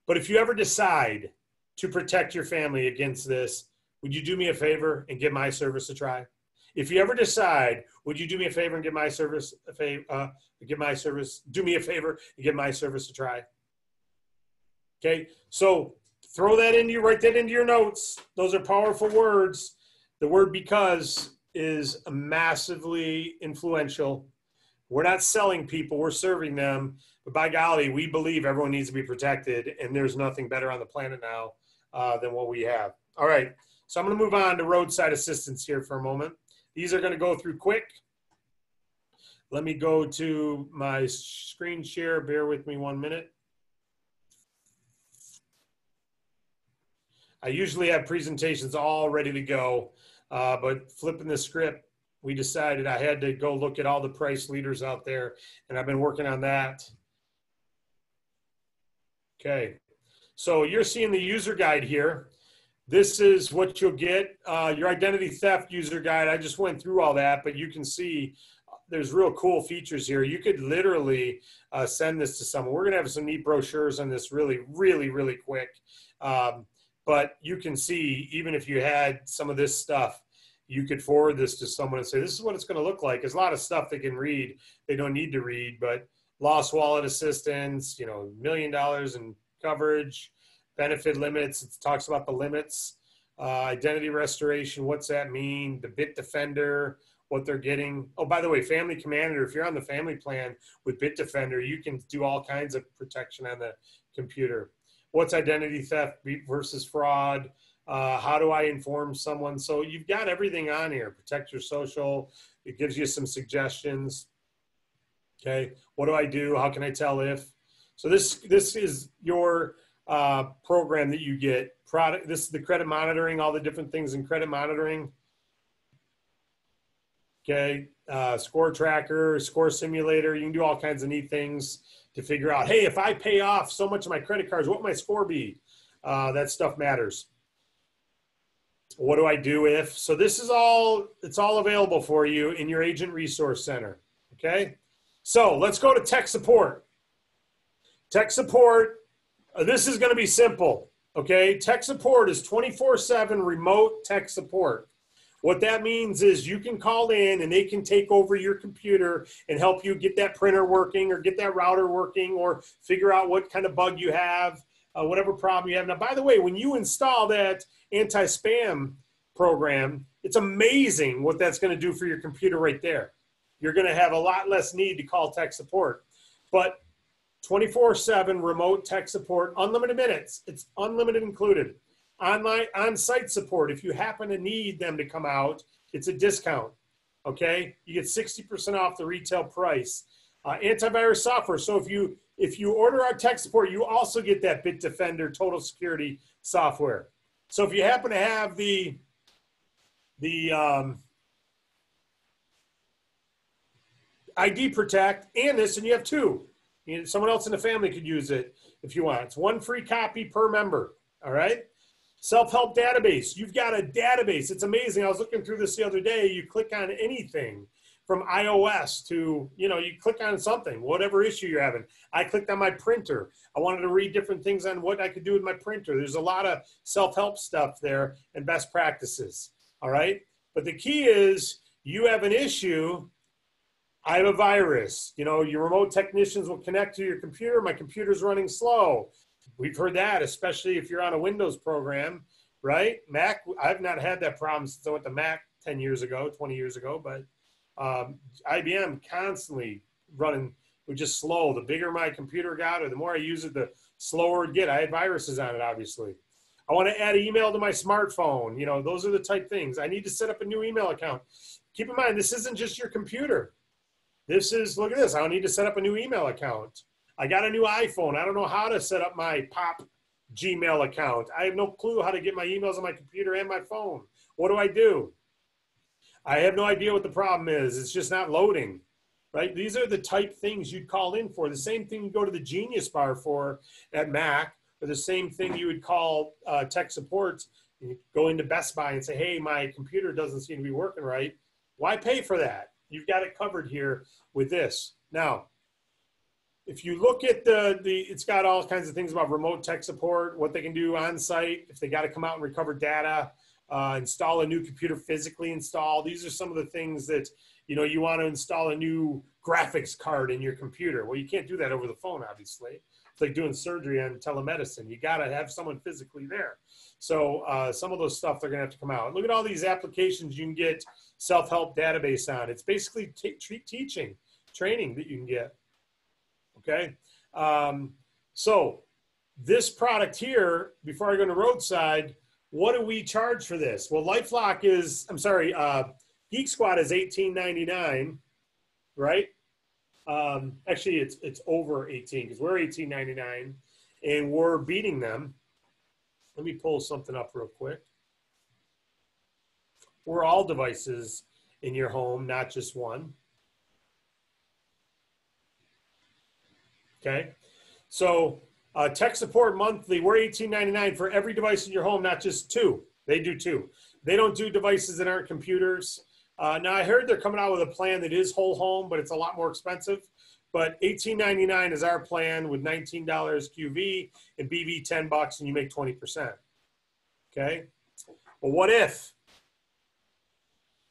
But if you ever decide to protect your family against this, would you do me a favor and give my service a try? If you ever decide, would you do me a favor and give my service do me a favor and give my service a try? Okay, so throw that write that into your notes. Those are powerful words. The word because is massively influential. We're not selling people, we're serving them. But by golly, we believe everyone needs to be protected, and there's nothing better on the planet now than what we have. All right, so I'm gonna move on to roadside assistance here for a moment. These are gonna go through quick. Let me go to my screen share. Bear with me 1 minute. I usually have presentations all ready to go, but flipping the script, we decided I had to go look at all the price leaders out there, and I've been working on that. Okay, so you're seeing the user guide here. This is what you'll get, your identity theft user guide. I just went through all that, but you can see there's real cool features here. You could literally send this to someone. We're gonna have some neat brochures on this really, really, really quick. But you can see, even if you had some of this stuff, you could forward this to someone and say, this is what it's going to look like. There's a lot of stuff they can read. They don't need to read, but lost wallet assistance, $1 million in coverage, benefit limits. It talks about the limits. Identity restoration, what's that mean? The Bit Defender, what they're getting. Oh, by the way, Family Commander, if you're on the family plan with Bit Defender, you can do all kinds of protection on the computer. What's identity theft versus fraud? How do I inform someone? So you've got everything on here. Protect your social. It gives you some suggestions. Okay, what do I do? How can I tell if? So this is your program that you get. Product. This is the credit monitoring, all the different things in credit monitoring. Okay, score tracker, score simulator. You can do all kinds of neat things to figure out, hey, if I pay off so much of my credit cards, what will my score be? That stuff matters. What do I do if? So this is all, it's all available for you in your Agent Resource Center, okay? So let's go to tech support. Tech support, this is gonna be simple, okay? Tech support is 24/7 remote tech support. What that means is you can call in and they can take over your computer and help you get that printer working or get that router working or figure out what kind of bug you have, whatever problem you have. Now, by the way, when you install that anti-spam program, it's amazing what that's going to do for your computer right there. You're going to have a lot less need to call tech support. But 24/7 remote tech support, unlimited minutes, it's unlimited included. Online on-site support, if you happen to need them to come out, it's a discount, okay? You get 60% off the retail price. Antivirus software, so if you order our tech support, you also get that Bit Defender Total Security software. So if you happen to have the ID Protect and this, and you have two, someone else in the family could use it if you want. It's one free copy per member, all right? Self-help database. You've got a database. It's amazing. I was looking through this the other day. You click on anything from iOS to, you click on something, whatever issue you're having. I clicked on my printer. I wanted to read different things on what I could do with my printer. There's a lot of self-help stuff there and best practices, all right? But the key is you have an issue. I have a virus. Your remote technicians will connect to your computer. My computer's running slow. We've heard that, especially if you're on a Windows program, right? Mac, I've not had that problem since I went to Mac 10 years ago, 20 years ago, but IBM constantly running was just slow. The bigger my computer got or the more I use it, the slower it get. I had viruses on it, obviously. I want to add email to my smartphone. Those are the type things. I need to set up a new email account. Keep in mind, this isn't just your computer. This is, look at this. I need to set up a new email account. I got a new iPhone. I don't know how to set up my Pop Gmail account. I have no clue how to get my emails on my computer and my phone. What do I do? I have no idea what the problem is. It's just not loading, right? These are the type things you'd call in for. The same thing you go to the Genius Bar for at Mac, or the same thing you would call tech support. You go into Best Buy and say, hey, my computer doesn't seem to be working right. Why pay for that? You've got it covered here with this. Now, if you look at it's got all kinds of things about remote tech support, what they can do on site, if they got to come out and recover data, install a new computer, physically install. These are some of the things that, you want to install a new graphics card in your computer. Well, you can't do that over the phone, obviously. It's like doing surgery on telemedicine. You got to have someone physically there. So some of those stuff, they're going to have to come out. Look at all these applications you can get self-help database on. It's basically teaching, training that you can get. Okay, so this product here, before I go to roadside, what do we charge for this? Well, LifeLock is, Geek Squad is $18.99, right? Actually, it's over 18 because we're $18.99 and we're beating them. Let me pull something up real quick. We're all devices in your home, not just one. Okay, so tech support monthly, we're $18.99 for every device in your home, not just two. They do two. They don't do devices that aren't computers. Now, I heard they're coming out with a plan that is whole home, but it's a lot more expensive. But $18.99 is our plan with $19 QV and BV $10, and you make 20%. Okay, well, what if?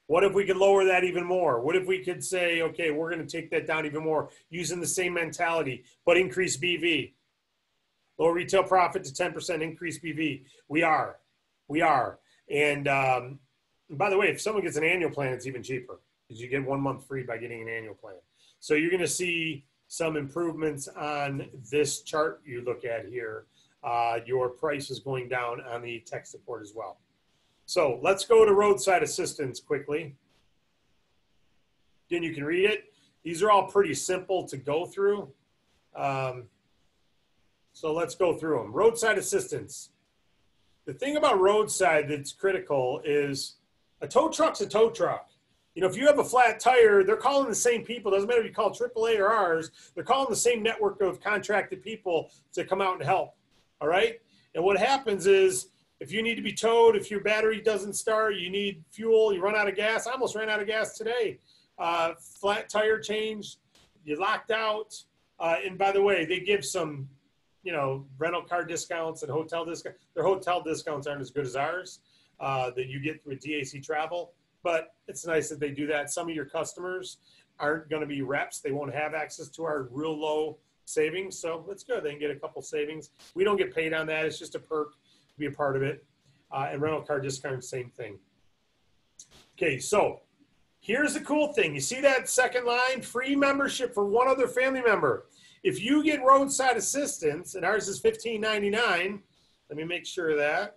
What if we could lower that even more? What if we could say, okay, we're going to take that down even more using the same mentality, but increase BV? Lower retail profit to 10%, increase BV. We are. And by the way, if someone gets an annual plan, it's even cheaper because you get 1 month free by getting an annual plan. So you're going to see some improvements on this chart you look at here. Your price is going down on the tech support as well. So let's go to roadside assistance quickly. Then you can read it. These are all pretty simple to go through. So let's go through them. Roadside assistance. The thing about roadside that's critical is a tow truck's a tow truck. You know, if you have a flat tire, they're calling the same people. Doesn't matter if you call AAA or ours. They're calling the same network of contracted people to come out and help. All right? And what happens is if you need to be towed, if your battery doesn't start, you need fuel, you run out of gas. I almost ran out of gas today. Flat tire change, you locked out. And by the way, they give some, you know, rental car discounts and hotel discounts. Their hotel discounts aren't as good as ours that you get with DAC travel. But it's nice that they do that. Some of your customers aren't going to be reps. They won't have access to our real low savings. So that's good. They can get a couple savings. We don't get paid on that. It's just a perk to be a part of it. And rental car discount, same thing. Okay, so here's the cool thing. You see that second line? Free membership for one other family member. If you get roadside assistance, and ours is $15.99, let me make sure of that.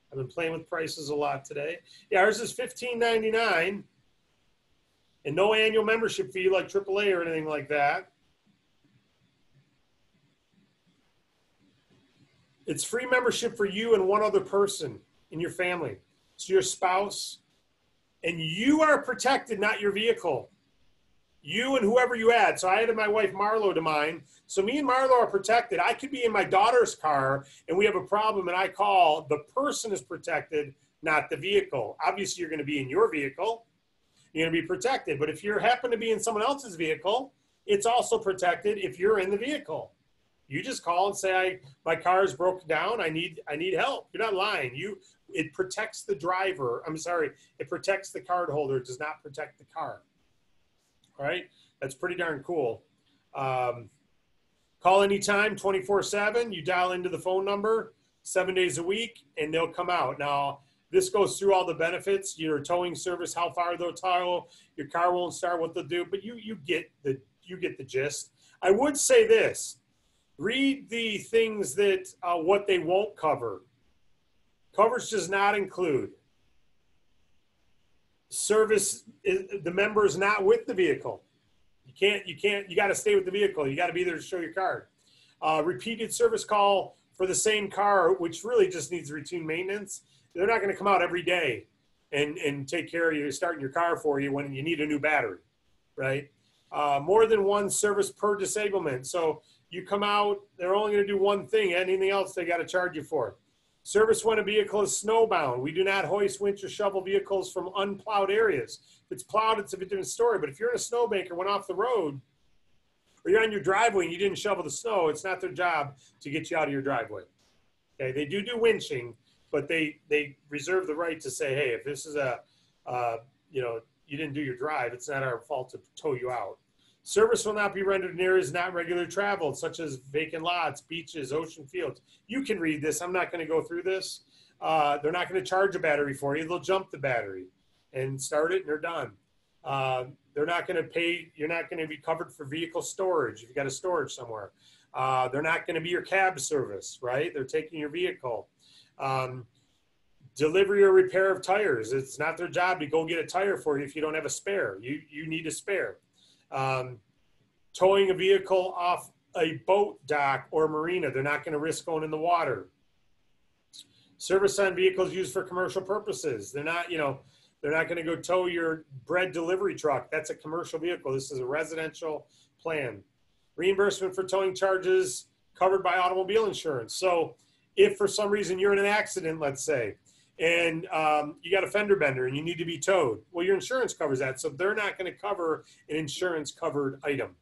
I've been playing with prices a lot today. Yeah, ours is $15.99 and no annual membership fee like AAA or anything like that. It's free membership for you and one other person in your family. So your spouse, and you are protected, not your vehicle. You and whoever you add. So I added my wife Marlo to mine. So me and Marlo are protected. I could be in my daughter's car and we have a problem and I call, the person is protected, not the vehicle. Obviously you're going to be in your vehicle. You're going to be protected. But if you happen to be in someone else's vehicle, it's also protected if you're in the vehicle. You just call and say, my car is broken down. I need help. You're not lying. It protects the driver. I'm sorry. It protects the card holder. It does not protect the car. All right, that's pretty darn cool. Call anytime, 24/7. You dial into the phone number 7 days a week, and they'll come out. Now, this goes through all the benefits, your towing service, how far they'll tow, your car won't start, what they'll do, but you get the gist. I would say this: read the things that what they won't cover. Coverage does not include service. The member is not with the vehicle. You got to stay with the vehicle. You got to be there to show your card. Repeated service call for the same car, which really just needs routine maintenance. They're not going to come out every day and take care of you, starting your car for you when you need a new battery, right? More than one service per disablement. So you come out, they're only going to do one thing. Anything else they got to charge you for. Service when a vehicle is snowbound. We do not hoist, winch, or shovel vehicles from unplowed areas. If it's plowed, it's a different story. But if you're in a snowbank or went off the road, or you're on your driveway and you didn't shovel the snow, it's not their job to get you out of your driveway. Okay, they do winching, but they reserve the right to say, hey, if this is you didn't do your drive, it's not our fault to tow you out. Service will not be rendered in areas not regularly traveled, such as vacant lots, beaches, ocean fields. You can read this. I'm not going to go through this. They're not going to charge a battery for you. They'll jump the battery and start it, and they're done. They're not going to pay. You're not going to be covered for vehicle storage if you got a storage somewhere. They're not going to be your cab service, right? They're taking your vehicle. Delivery or repair of tires. It's not their job to go get a tire for you if you don't have a spare. You need a spare. Towing a vehicle off a boat dock or marina. They're not going to risk going in the water. Service on vehicles used for commercial purposes. They're not going to go tow your bread delivery truck. That's a commercial vehicle. This is a residential plan. Reimbursement for towing charges covered by automobile insurance. So if for some reason you're in an accident, let's say, and you got a fender bender and you need to be towed, well, your insurance covers that. So they're not going to cover an insurance covered item.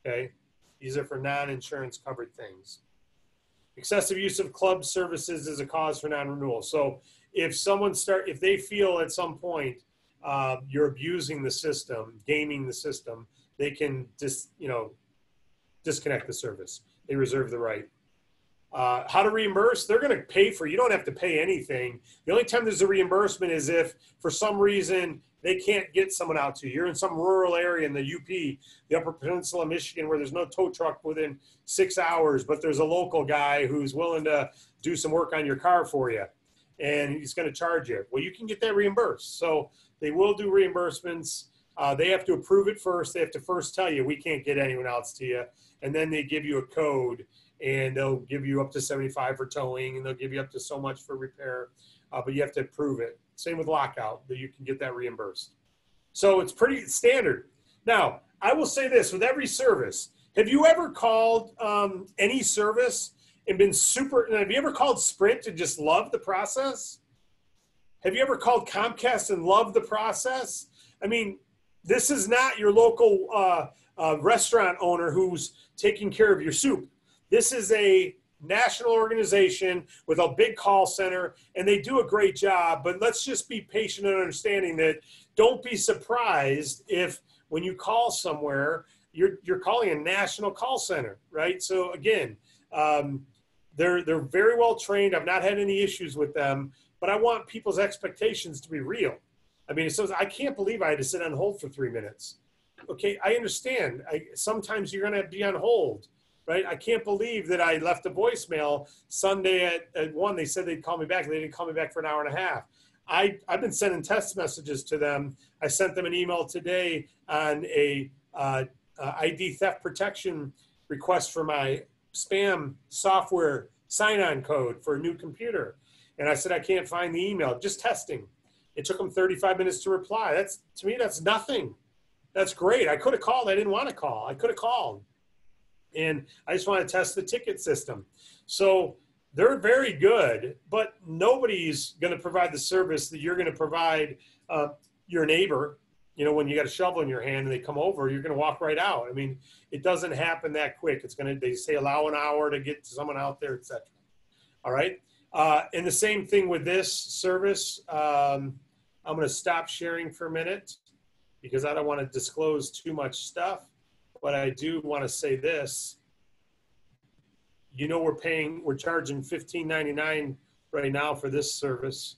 Okay. These are for non-insurance covered things. Excessive use of club services is a cause for non-renewal. So if they feel at some point you're abusing the system, gaming the system, they can disconnect the service. They reserve the right. How to reimburse? They're going to pay for it. You don't have to pay anything. The only time there's a reimbursement is if for some reason they can't get someone out to you. You're in some rural area in the UP, the Upper Peninsula of Michigan, where there's no tow truck within 6 hours, but there's a local guy who's willing to do some work on your car for you, and he's going to charge you. Well, you can get that reimbursed. So they will do reimbursements. They have to approve it first. They have to first tell you, we can't get anyone else to you. And then they give you a code, and they'll give you up to 75 for towing, and they'll give you up to so much for repair. But you have to approve it. Same with lockout, that you can get that reimbursed. So it's pretty standard. Now, I will say this with every service. Have you ever called any service and been super, and have you ever called Sprint and just loved the process? Have you ever called Comcast and loved the process? I mean, this is not your local restaurant owner who's taking care of your soup. This is a national organization with a big call center, and they do a great job. But let's just be patient and understanding that don't be surprised if when you call somewhere, you're calling a national call center, right? So again, they're very well trained. I've not had any issues with them, but I want people's expectations to be real. I mean, it says, I can't believe I had to sit on hold for 3 minutes. Okay, I understand. Sometimes you're going to be on hold, right? I can't believe that I left a voicemail Sunday at 1. They said they'd call me back. They didn't call me back for an hour and a half. I've been sending text messages to them. I sent them an email today on a ID theft protection request for my spam software sign-on code for a new computer. And I said, I can't find the email, just testing. It took them 35 minutes to reply. To me, that's nothing. That's great. I could have called. I didn't want to call. I could have called. And I just want to test the ticket system. So they're very good, but nobody's going to provide the service that you're going to provide your neighbor. You know, when you got a shovel in your hand and they come over, you're going to walk right out. I mean, it doesn't happen that quick. They say allow an hour to get someone out there, etc. All right. And the same thing with this service. I'm going to stop sharing for a minute because I don't want to disclose too much stuff, but I do want to say this. You know, we're charging $15.99 right now for this service.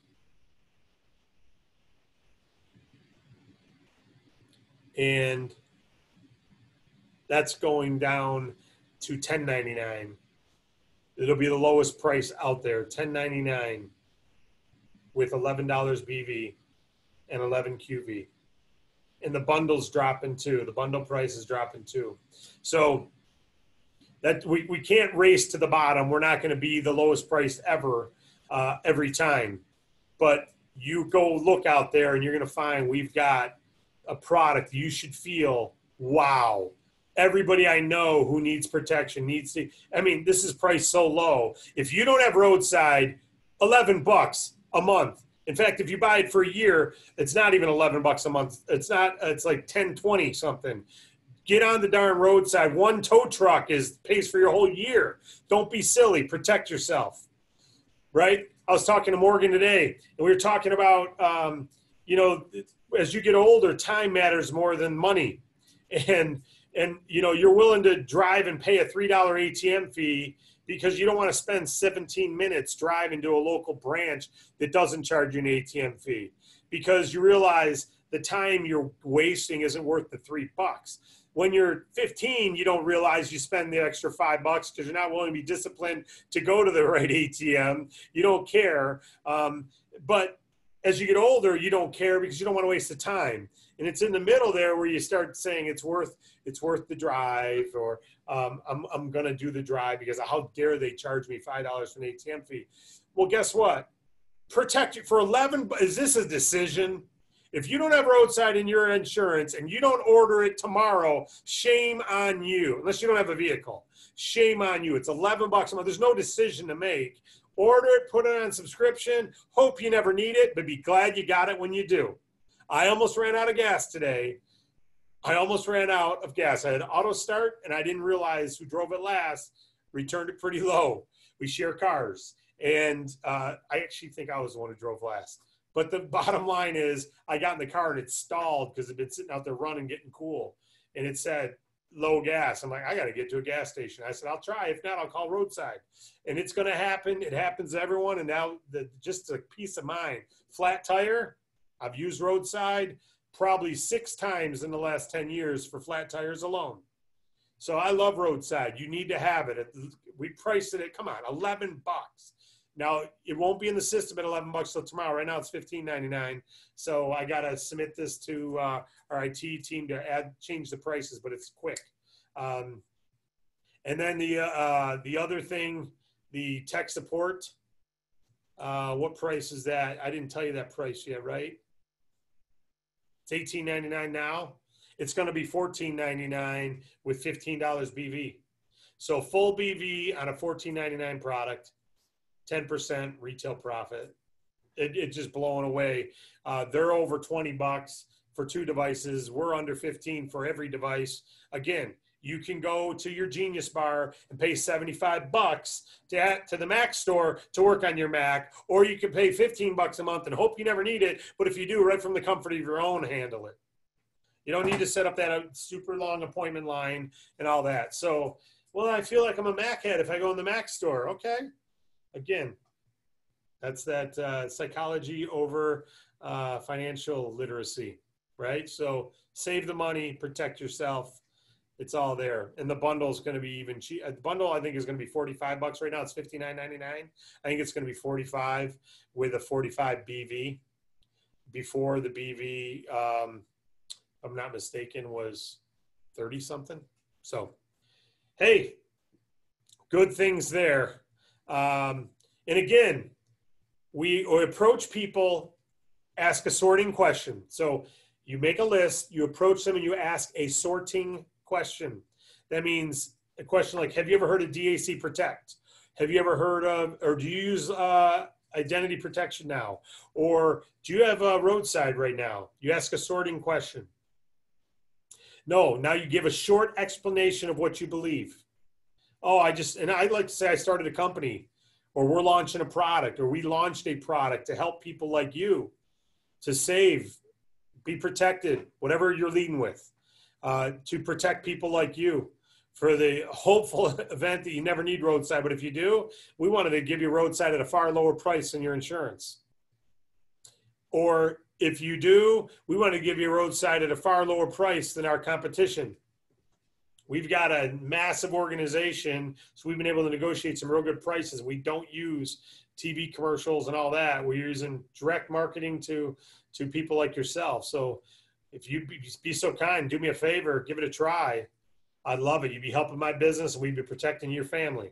And that's going down to $10.99. It'll be the lowest price out there, $10.99 with $11 BV and 11 QV. And the bundle's dropping too. The bundle price is dropping too. So that we can't race to the bottom. We're not going to be the lowest price ever every time. But you go look out there and you're going to find we've got a product you should feel, wow. Everybody I know who needs protection needs to, I mean, this is priced so low. If you don't have roadside, $11 a month. In fact, if you buy it for a year, it's not even $11 a month. It's like 10, 20 something. Get on the darn roadside. One tow truck pays for your whole year. Don't be silly. Protect yourself, right? I was talking to Morgan today, and we were talking about, you know, as you get older, time matters more than money. And you know, you're willing to drive and pay a $3 ATM fee because you don't want to spend 17 minutes driving to a local branch that doesn't charge you an ATM fee because you realize the time you're wasting isn't worth the $3. When you're 15, you don't realize you spend the extra $5 because you're not willing to be disciplined to go to the right ATM. You don't care. But as you get older, you don't care because you don't want to waste the time. And it's in the middle there where you start saying it's worth the drive, or I'm going to do the drive because how dare they charge me $5 for an ATM fee? Well, guess what? Protect you for 11. Is this a decision? If you don't have roadside in your insurance and you don't order it tomorrow, shame on you. Unless you don't have a vehicle, shame on you. It's $11 a month. There's no decision to make. Order it, put it on subscription. Hope you never need it, but be glad you got it when you do. I almost ran out of gas today. I almost ran out of gas. I had auto start, and I didn't realize who drove it last returned it pretty low. We share cars, and I actually think I was the one who drove last. But the bottom line is I got in the car, and it stalled because it had been sitting out there running, getting cool. And it said low gas. I'm like, I got to get to a gas station. I said, I'll try. If not, I'll call roadside. And it's going to happen. It happens to everyone. And now just a peace of mind. Flat tire, I've used roadside probably 6 times in the last 10 years for flat tires alone. So I love roadside. You need to have it. We priced it at, come on, $11. Now, it won't be in the system at $11 till tomorrow. Right now, it's $15.99. So I got to submit this to our IT team to change the prices, but it's quick. And then the other thing, the tech support, what price is that? I didn't tell you that price yet, right? It's $18.99 now. It's going to be $14.99 with $15 BV. So full BV on a $14.99 product, 10% retail profit. It's just blowing away. They're over $20 for 2 devices. We're under 15 for every device. Again, you can go to your Genius Bar and pay $75 to the Mac store to work on your Mac, or you can pay $15 a month and hope you never need it. But if you do, right from the comfort of your own, handle it. You don't need to set up that super long appointment line and all that. So, well, I feel like I'm a Mac head if I go in the Mac store. Okay. Again, that's that psychology over financial literacy, right? So save the money, protect yourself. It's all there. And the bundle is going to be even cheap. The bundle, I think, is going to be $45 right now. It's $59.99. I think it's going to be $45 with a 45 BV. Before the BV, if I'm not mistaken, was 30 something. So, hey, good things there. And again, we approach people, ask a sorting question. So you make a list, you approach them, and you ask a sorting question. That means a question like, have you ever heard of DAC Protect? Have you ever heard of, or do you use identity protection now? Or do you have a roadside right now? You ask a sorting question. No, now you give a short explanation of what you believe. Oh, and I'd like to say I started a company, or we're launching a product, or we launched a product to help people like you to save, be protected, whatever you're leading with, to protect people like you for the hopeful event that you never need roadside. But if you do, we wanted to give you roadside at a far lower price than your insurance. Or if you do, we want to give you roadside at a far lower price than our competition. We've got a massive organization, so we've been able to negotiate some real good prices. We don't use TV commercials and all that. We're using direct marketing to people like yourself. So if you'd be so kind, do me a favor, give it a try. I'd love it. You'd be helping my business, and we'd be protecting your family.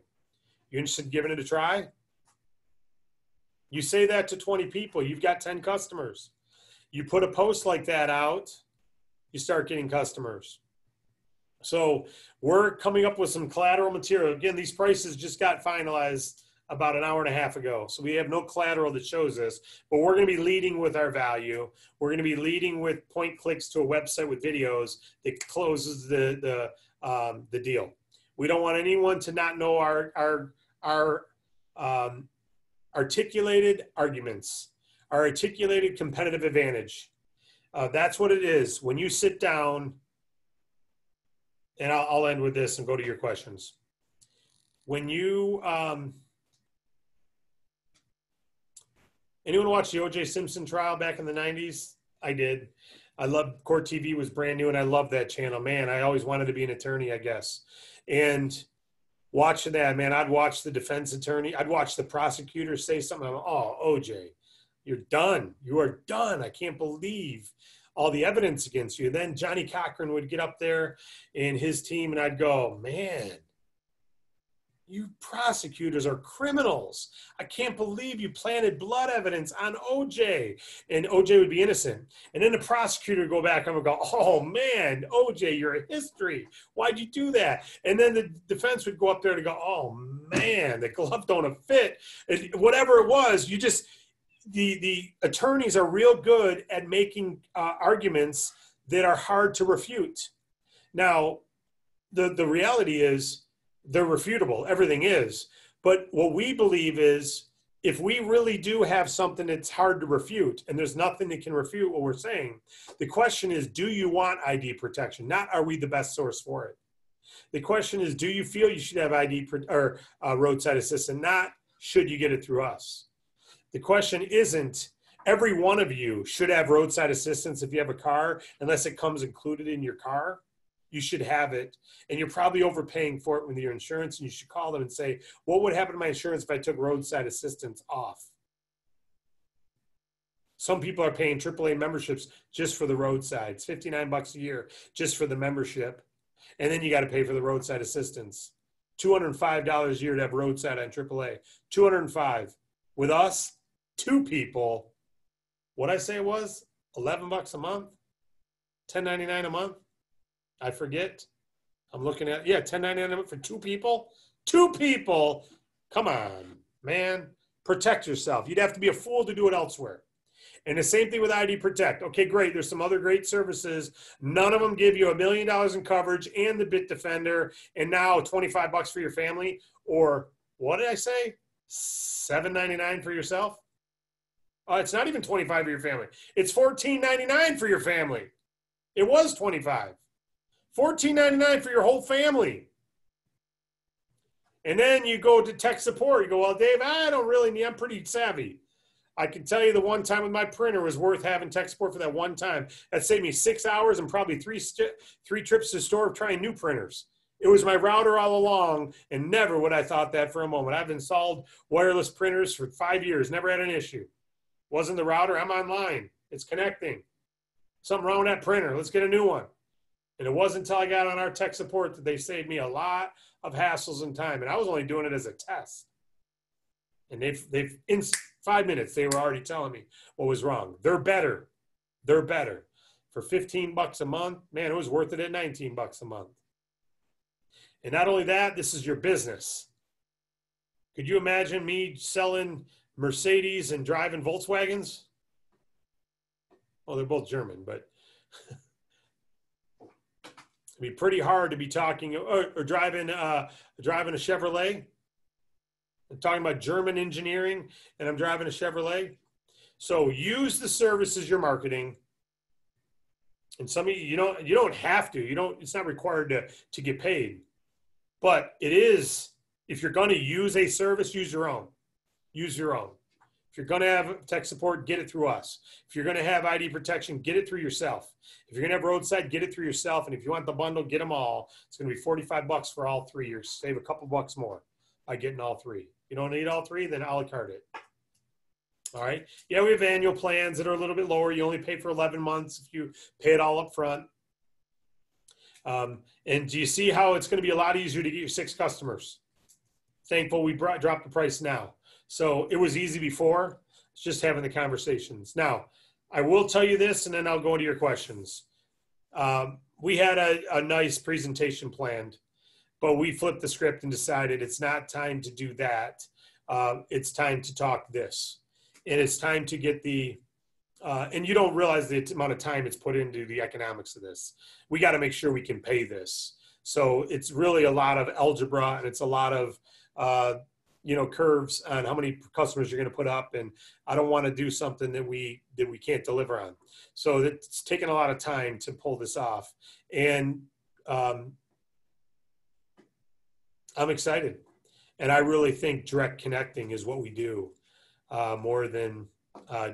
You interested in giving it a try? You say that to 20 people, you've got 10 customers. You put a post like that out, you start getting customers. So we're coming up with some collateral material. Again, these prices just got finalized about an hour and a half ago. So we have no collateral that shows this, but we're going to be leading with our value. We're going to be leading with point clicks to a website with videos that closes the deal. We don't want anyone to not know our articulated arguments, our articulated competitive advantage. That's what it is. When you sit down, and I'll end with this and go to your questions. When you, anyone watch the O.J. Simpson trial back in the 90s? I did. I loved, Court TV was brand new, and I loved that channel. Man, I always wanted to be an attorney, I guess. And watching that, man, I'd watch the defense attorney. I'd watch the prosecutor say something. I'm, oh, O.J., you're done. You are done. I can't believe all the evidence against you. Then Johnny Cochran would get up there and his team, and I'd go, man, you prosecutors are criminals. I can't believe you planted blood evidence on OJ. And OJ would be innocent. And then the prosecutor would go back and would go, oh man, OJ, you're a history. Why'd you do that? And then the defense would go up there to go, oh man, the glove don't fit. And whatever it was, you just, the attorneys are real good at making arguments that are hard to refute. Now, the reality is they're refutable. Everything is. But what we believe is if we really do have something that's hard to refute and there's nothing that can refute what we're saying, the question is, do you want ID protection? Not are we the best source for it? The question is, do you feel you should have ID or roadside assistance? Not should you get it through us. The question isn't every one of you should have roadside assistance if you have a car, unless it comes included in your car. You should have it, and you're probably overpaying for it with your insurance, and you should call them and say, what would happen to my insurance if I took roadside assistance off? Some people are paying AAA memberships just for the roadside. It's $59 a year just for the membership. And then you got to pay for the roadside assistance. $205 a year to have roadside on AAA. $205. With us, two people, what'd I say it was? $11 a month? $10.99 a month? I forget. I'm looking at, yeah, $10.99 a month for two people. Two people. Come on, man. Protect yourself. You'd have to be a fool to do it elsewhere. And the same thing with ID Protect. Okay, great. There's some other great services. None of them give you $1 million in coverage and the Bit Defender, and now $25 for your family. Or what did I say? $7.99 for yourself? It's not even $25 for your family. It's $14.99 for your family. It was $25. $14.99 for your whole family. And then you go to tech support. You go, well, Dave, I don't really need, I'm pretty savvy. I can tell you the one time with my printer was worth having tech support for that one time. That saved me 6 hours and probably three trips to the store trying new printers. It was my router all along, and never would I thought that for a moment. I've installed wireless printers for 5 years, never had an issue. Wasn't the router, I'm online. It's connecting. Something wrong with that printer, let's get a new one. And it wasn't until I got on our tech support that they saved me a lot of hassles and time. And I was only doing it as a test. And they've in 5 minutes, they were already telling me what was wrong. They're better. They're better. For $15 a month, man, it was worth it at $19 a month. And not only that, this is your business. Could you imagine me selling Mercedes and driving Volkswagens? Well, they're both German, but it'd be pretty hard to be talking or driving a Chevrolet. I'm talking about German engineering, and I'm driving a Chevrolet. So use the services you're marketing. And some of you don't have to. It's not required to get paid. But it is, if you're going to use a service, use your own. Use your own. If you're going to have tech support, get it through us. If you're going to have ID protection, get it through yourself. If you're going to have roadside, get it through yourself. And if you want the bundle, get them all. It's going to be $45 for all three. You're save a couple bucks more by getting all three. You don't need all three, then a la carte it. All right. Yeah, we have annual plans that are a little bit lower. You only pay for 11 months if you pay it all up front. And do you see how it's going to be a lot easier to get your 6 customers? Thankful we dropped the price now. So it was easy before. It's just having the conversations. Now, I will tell you this, and then I'll go into your questions. We had a nice presentation planned, but we flipped the script and decided it's not time to do that. It's time to talk this. And it's time to get the, and you don't realize the amount of time it's put into the economics of this. We got to make sure we can pay this. So it's really a lot of algebra, and it's a lot of, curves on how many customers you're going to put up. And I don't want to do something that we can't deliver on. So it's taken a lot of time to pull this off. And I'm excited. And I really think direct connecting is what we do more than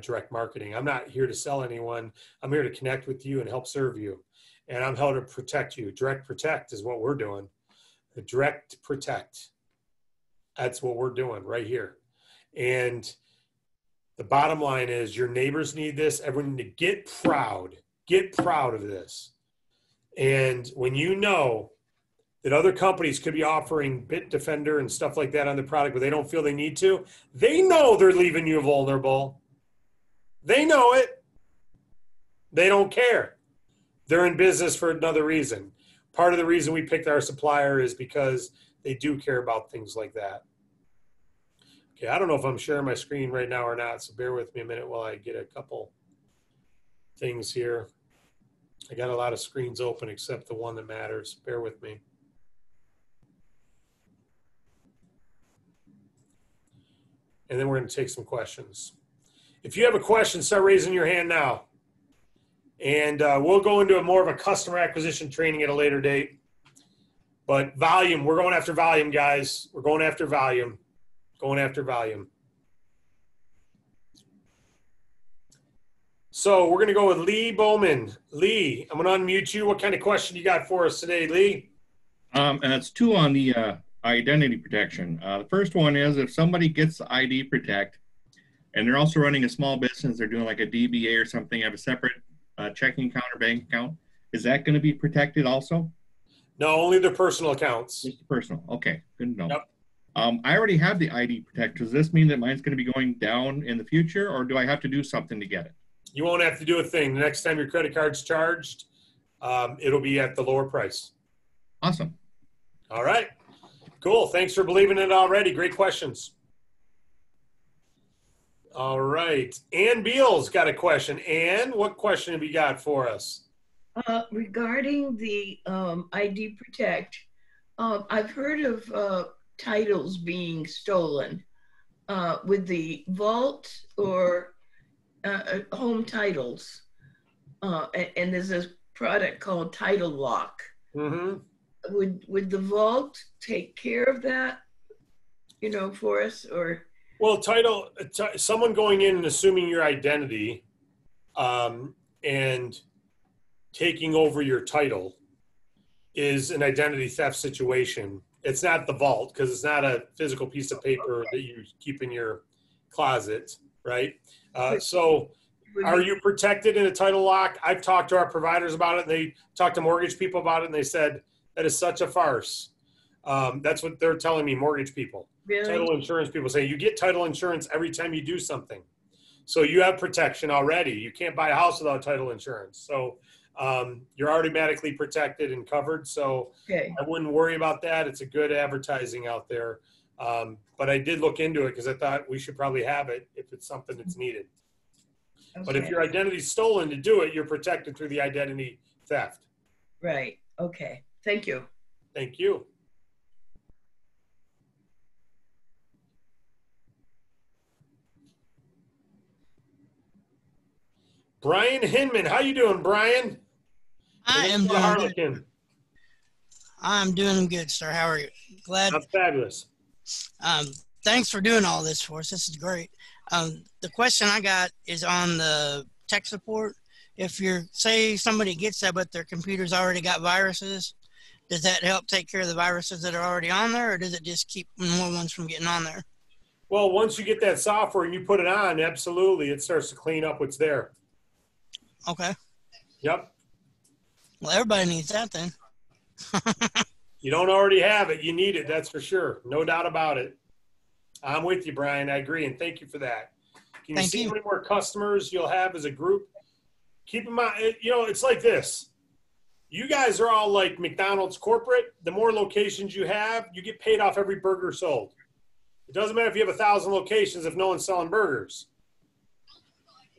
direct marketing. I'm not here to sell anyone. I'm here to connect with you and help serve you. And I'm here to protect you. Direct protect is what we're doing. The direct protect. That's what we're doing right here. And the bottom line is your neighbors need this. Everyone need to get proud of this. And when you know that other companies could be offering Bit Defender and stuff like that on the product, but they don't feel they need to, they know they're leaving you vulnerable. They know it. They don't care. They're in business for another reason. Part of the reason we picked our supplier is because they do care about things like that. Okay, I don't know if I'm sharing my screen right now or not, so bear with me a minute while I get a couple things here. I got a lot of screens open except the one that matters. Bear with me. And then we're going to take some questions. If you have a question, start raising your hand now. And we'll go into more of a customer acquisition training at a later date. But volume, we're going after volume, guys. We're going after volume. Going after volume. So we're going to go with Lee Bowman. Lee, I'm going to unmute you. What kind of question you got for us today, Lee? And it's two on the identity protection. The first one is if somebody gets ID Protect and they're also running a small business, they're doing like a DBA or something, have a separate checking account or bank account, is that going to be protected also? No, only their personal accounts. Just personal. Okay, good to know. Yep. I already have the ID Protect. Does this mean that mine's going to be going down in the future, or do I have to do something to get it? You won't have to do a thing. The next time your credit card's charged, it'll be at the lower price. Awesome. All right. Cool. Thanks for believing it already. Great questions. All right. Ann Beal's got a question. Ann, what question have you got for us? Regarding the ID Protect, I've heard of titles being stolen with the vault or home titles, and there's a product called Title Lock. Mm-hmm. Would the vault take care of that, you know, for us? Or well, someone going in and assuming your identity and taking over your title is an identity theft situation. It's not the vault because it's not a physical piece of paper that you keep in your closet, right? So are you protected in a title lock? I've talked to our providers about it. They talked to mortgage people about it, and they said that is such a farce. That's what they're telling me, mortgage people. really? Title insurance people say you get title insurance every time you do something. So you have protection already. You can't buy a house without title insurance. So you're automatically protected and covered. So Okay. I wouldn't worry about that. It's a good advertising out there. But I did look into it because I thought we should probably have it if it's something that's needed. But if Okay. your identity's stolen to do it, you're protected through the identity theft. Right. Okay. Thank you. Thank you. Brian Hinman, how you doing, Brian? I am doing good. Harlequin. I'm doing good, sir. How are you? Glad. That's fabulous. Thanks for doing all this for us. This is great. The question I got is on the tech support. If you're, say somebody gets that, but their computer's already got viruses, does that help take care of the viruses that are already on there, or does it just keep more ones from getting on there? Well, once you get that software and you put it on, absolutely, it starts to clean up what's there. Okay. Yep. Well, everybody needs that then. You don't already have it. You need it. That's for sure. No doubt about it. I'm with you, Brian. I agree. And thank you for that. Can you Thank see you. how many more customers you'll have as a group? Keep in mind, you know, it's like this. You guys are all like McDonald's corporate. The more locations you have, you get paid off every burger sold. It doesn't matter if you have 1,000 locations if no one's selling burgers.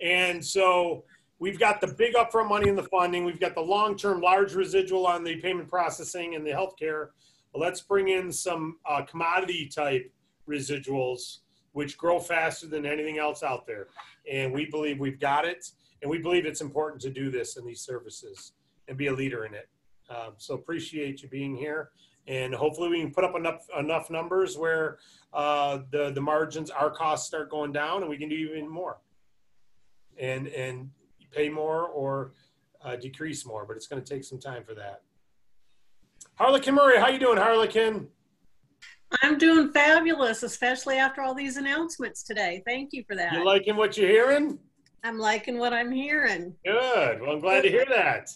And so we've got the big upfront money in the funding. We've got the long-term large residual on the payment processing and the healthcare. Let's bring in some commodity type residuals, which grow faster than anything else out there. And we believe we've got it. And we believe it's important to do this in these services and be a leader in it. So appreciate you being here. And hopefully we can put up enough numbers where the margins, our costs start going down and we can do even more. And pay more or decrease more, but it's going to take some time for that. Harlequin Murray, how you doing, Harlequin? I'm doing fabulous, especially after all these announcements today. Thank you for that. You liking what you're hearing? I'm liking what I'm hearing. Good. Well, I'm glad to hear that.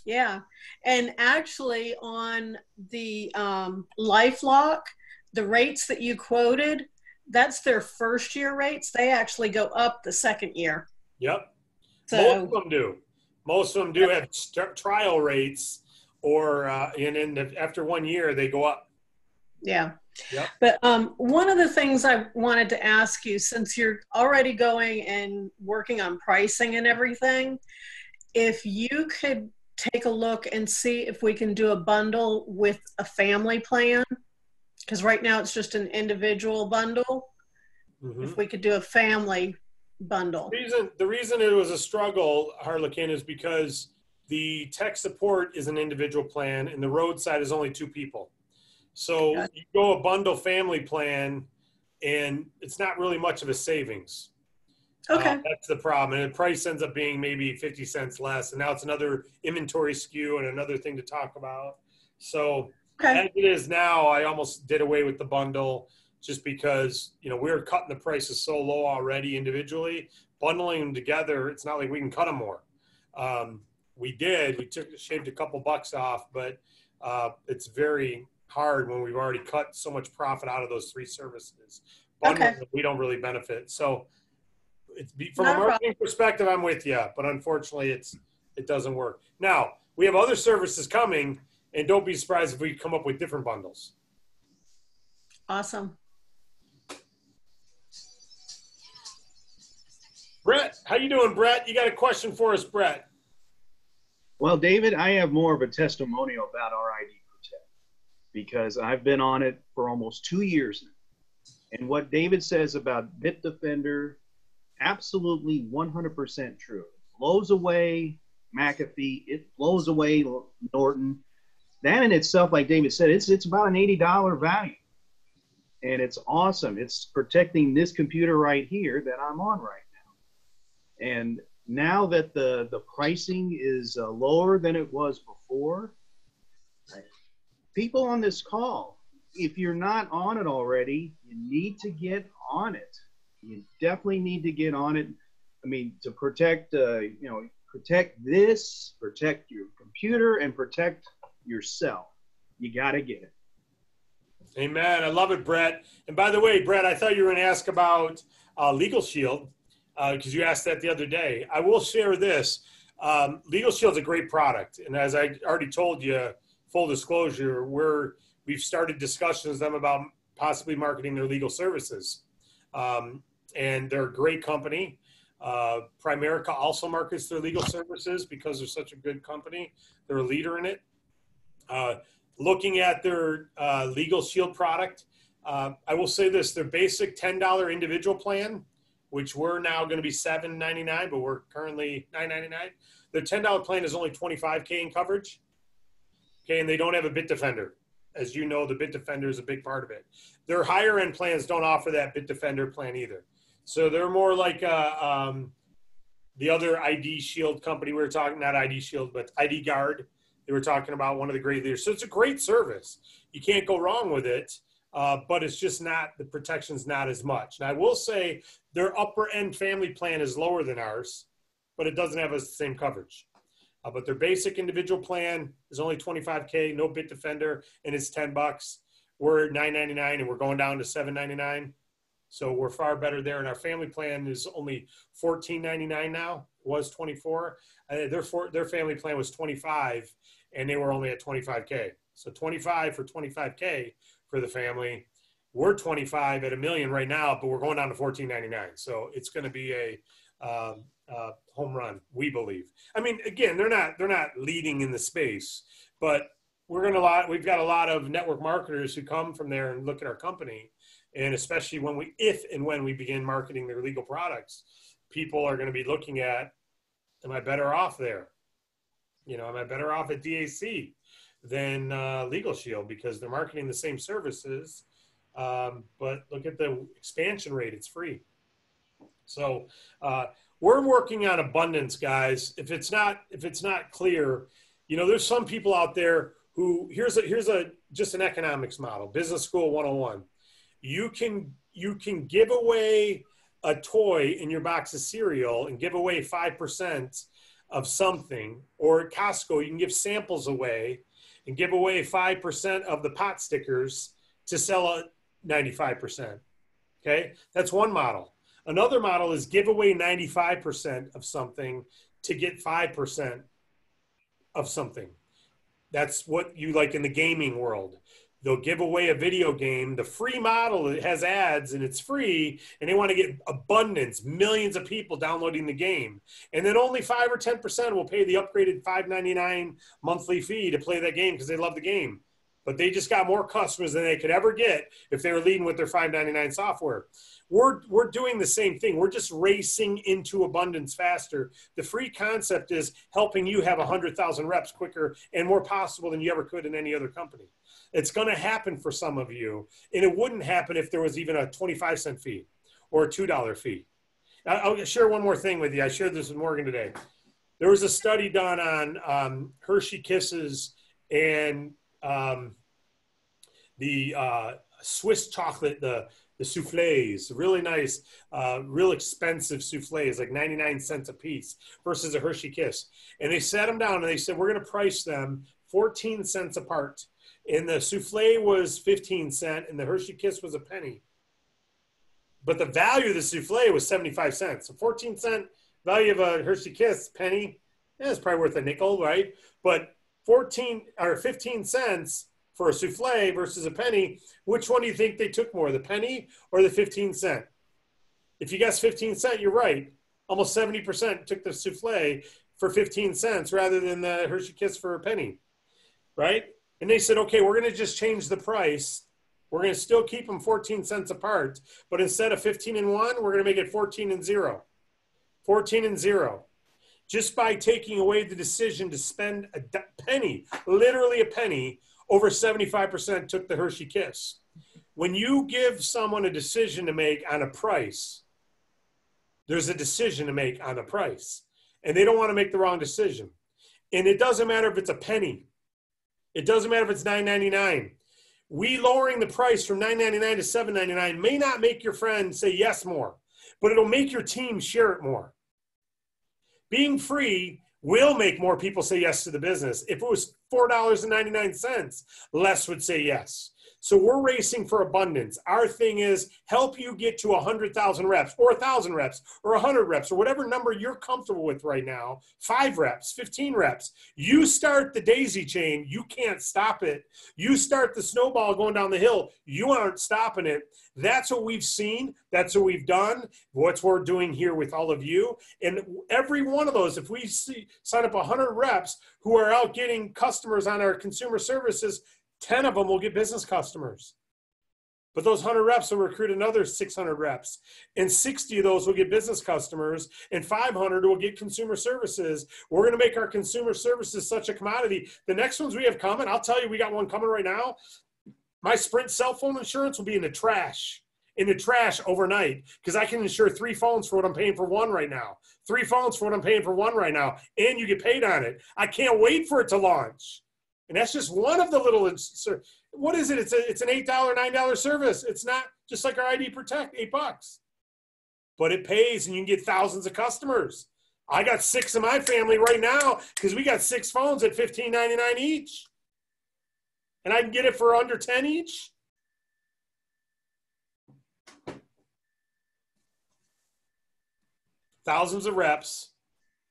Yeah. And actually on the LifeLock, the rates that you quoted, that's their first year rates. They actually go up the second year. Yep. So, Most of them do. Most of them do have trial rates, or and then after 1 year they go up. yeah. Yep. But one of the things I wanted to ask you, since you're already going and working on pricing and everything, if you could take a look and see if we can do a bundle with a family plan, because right now it's just an individual bundle. Mm-hmm. If we could do a family bundle. The reason it was a struggle, Harlequin, is because the tech support is an individual plan and the roadside is only 2 people. So Gotcha. you go a bundle family plan, and it's not really much of a savings. Okay. That's the problem. And the price ends up being maybe 50 cents less. And now it's another inventory SKU and another thing to talk about. So Okay. as it is now, I almost did away with the bundle just because, we were cutting the prices so low already individually. Bundling them together, it's not like we can cut them more. We shaved a couple bucks off, but it's very hard when we've already cut so much profit out of those 3 services. Bundling, we don't really benefit. So from a marketing perspective, I'm with you, but unfortunately it doesn't work. Now, we have other services coming, and don't be surprised if we come up with different bundles. Awesome. Brett, how you doing, Brett? You got a question for us, Brett? Well, David, I have more of a testimonial about our ID Protect because I've been on it for almost 2 years now. And what David says about Bitdefender, absolutely 100% true. It blows away McAfee. It blows away Norton. That in itself, like David said, it's about an $80 value. And it's awesome. It's protecting this computer right here that I'm on right now. And now that the pricing is lower than it was before, people on this call, if you're not on it already, you need to get on it. You definitely need to get on it. I mean, to protect, protect this, protect your computer, and protect yourself. You got to get it. Amen. I love it, Brett. And by the way, Brett, I thought you were going to ask about Legal Shield because you asked that the other day. I will share this. Legal Shield's a great product. And as I already told you, full disclosure, we've started discussions with them about possibly marketing their legal services. And they're a great company. Primerica also markets their legal services because they're such a good company. They're a leader in it. Looking at their Legal Shield product, I will say this, their basic $10 individual plan, which we're now going to be $7.99, but we're currently $9.99. Their $10 plan is only $25K in coverage. Okay, and they don't have a Bitdefender. As you know, the Bitdefender is a big part of it. Their higher end plans don't offer that Bitdefender plan either. So they're more like the other ID Shield company we were talking, not ID Shield, but ID Guard. They were talking about one of the great leaders. So it's a great service. You can't go wrong with it, but it's just not, the protection's not as much. And I will say their upper end family plan is lower than ours, but it doesn't have the same coverage. But their basic individual plan is only $25K, no Bitdefender, and it's $10. We're at $9.99 and we're going down to $7.99. So we're far better there. And our family plan is only $14.99 now. It was $24. Their family plan was $25 and they were only at $25K. So $25 for $25K for the family. We're $25 at $1 million right now, but we're going down to $14.99. So it's going to be a home run, we believe. I mean, again, they're not leading in the space, but we've got a lot of network marketers who come from there and look at our company. And especially if and when we begin marketing their legal products, people are going to be looking at, am I better off there? Am I better off at DAC than Legal Shield because they're marketing the same services, but look at the expansion rate, it's free. So we're working on abundance, guys. If it's not clear, there's some people out there who here's just an economics model, business school 101. You can give away a toy in your box of cereal and give away 5% of something, or at Costco you can give samples away and give away 5% of the pot stickers to sell at 95%. Okay, that's one model. Another model is give away 95% of something to get 5% of something. That's what you like in the gaming world. They'll give away a video game, the free model, it has ads and it's free, and they want to get abundance, millions of people downloading the game. And then only 5 or 10% will pay the upgraded $5.99 monthly fee to play that game because they love the game. But they just got more customers than they could ever get if they were leading with their $5.99 software. We're doing the same thing. We're just racing into abundance faster. The free concept is helping you have 100,000 reps quicker and more possible than you ever could in any other company. It's going to happen for some of you. And it wouldn't happen if there was even a 25-cent fee or a $2 fee. I'll share one more thing with you. I shared this with Morgan today. There was a study done on Hershey Kisses and the Swiss chocolate, the souffles, really nice, real expensive souffles, like 99 cents a piece versus a Hershey Kiss. And they sat them down and they said, we're going to price them 14 cents apart. And the souffle was 15 cents and the Hershey Kiss was a penny. But the value of the souffle was 75 cents. So 14-cent value of a Hershey Kiss, penny, it's probably worth a nickel, right? But 14 or 15 cents for a souffle versus a penny, which one do you think they took more, the penny or the 15 cent? If you guess 15 cent, you're right. Almost 70% took the souffle for 15 cents rather than the Hershey Kiss for a penny, right? And they said, okay, we're going to just change the price. We're going to still keep them 14 cents apart, but instead of 15 and 1, we're going to make it 14 and 0. 14 and 0. Just by taking away the decision to spend a penny, literally a penny, over 75% took the Hershey Kiss. When you give someone a decision to make on a price, there's a decision to make on a price. And they don't want to make the wrong decision. And it doesn't matter if it's a penny. It doesn't matter if it's $9.99. We lowering the price from $9.99 to $7.99 may not make your friend say yes more, but it'll make your team share it more. Being free will make more people say yes to the business. If it was $4.99, less would say yes. So we're racing for abundance. Our thing is help you get to 100,000 reps or 1,000 reps or 100 reps or whatever number you're comfortable with right now, 5 reps, 15 reps. You start the daisy chain, you can't stop it. You start the snowball going down the hill, you aren't stopping it. That's what we've seen. That's what we've done. What we're doing here with all of you. And every one of those, if we sign up 100 reps who are out getting customers on our consumer services, 10 of them will get business customers. But those 100 reps will recruit another 600 reps. And 60 of those will get business customers. And 500 will get consumer services. We're going to make our consumer services such a commodity. The next ones we have coming, I'll tell you, we got one coming right now. My Sprint cell phone insurance will be in the trash overnight, because I can insure 3 phones for what I'm paying for one right now. 3 phones for what I'm paying for one right now. And you get paid on it. I can't wait for it to launch. And that's just one of the little, what is it? It's an $8, $9 service. It's not just like our ID Protect, $8. But it pays and you can get thousands of customers. I got 6 in my family right now because we got 6 phones at $15.99 each. And I can get it for under 10 each. Thousands of reps,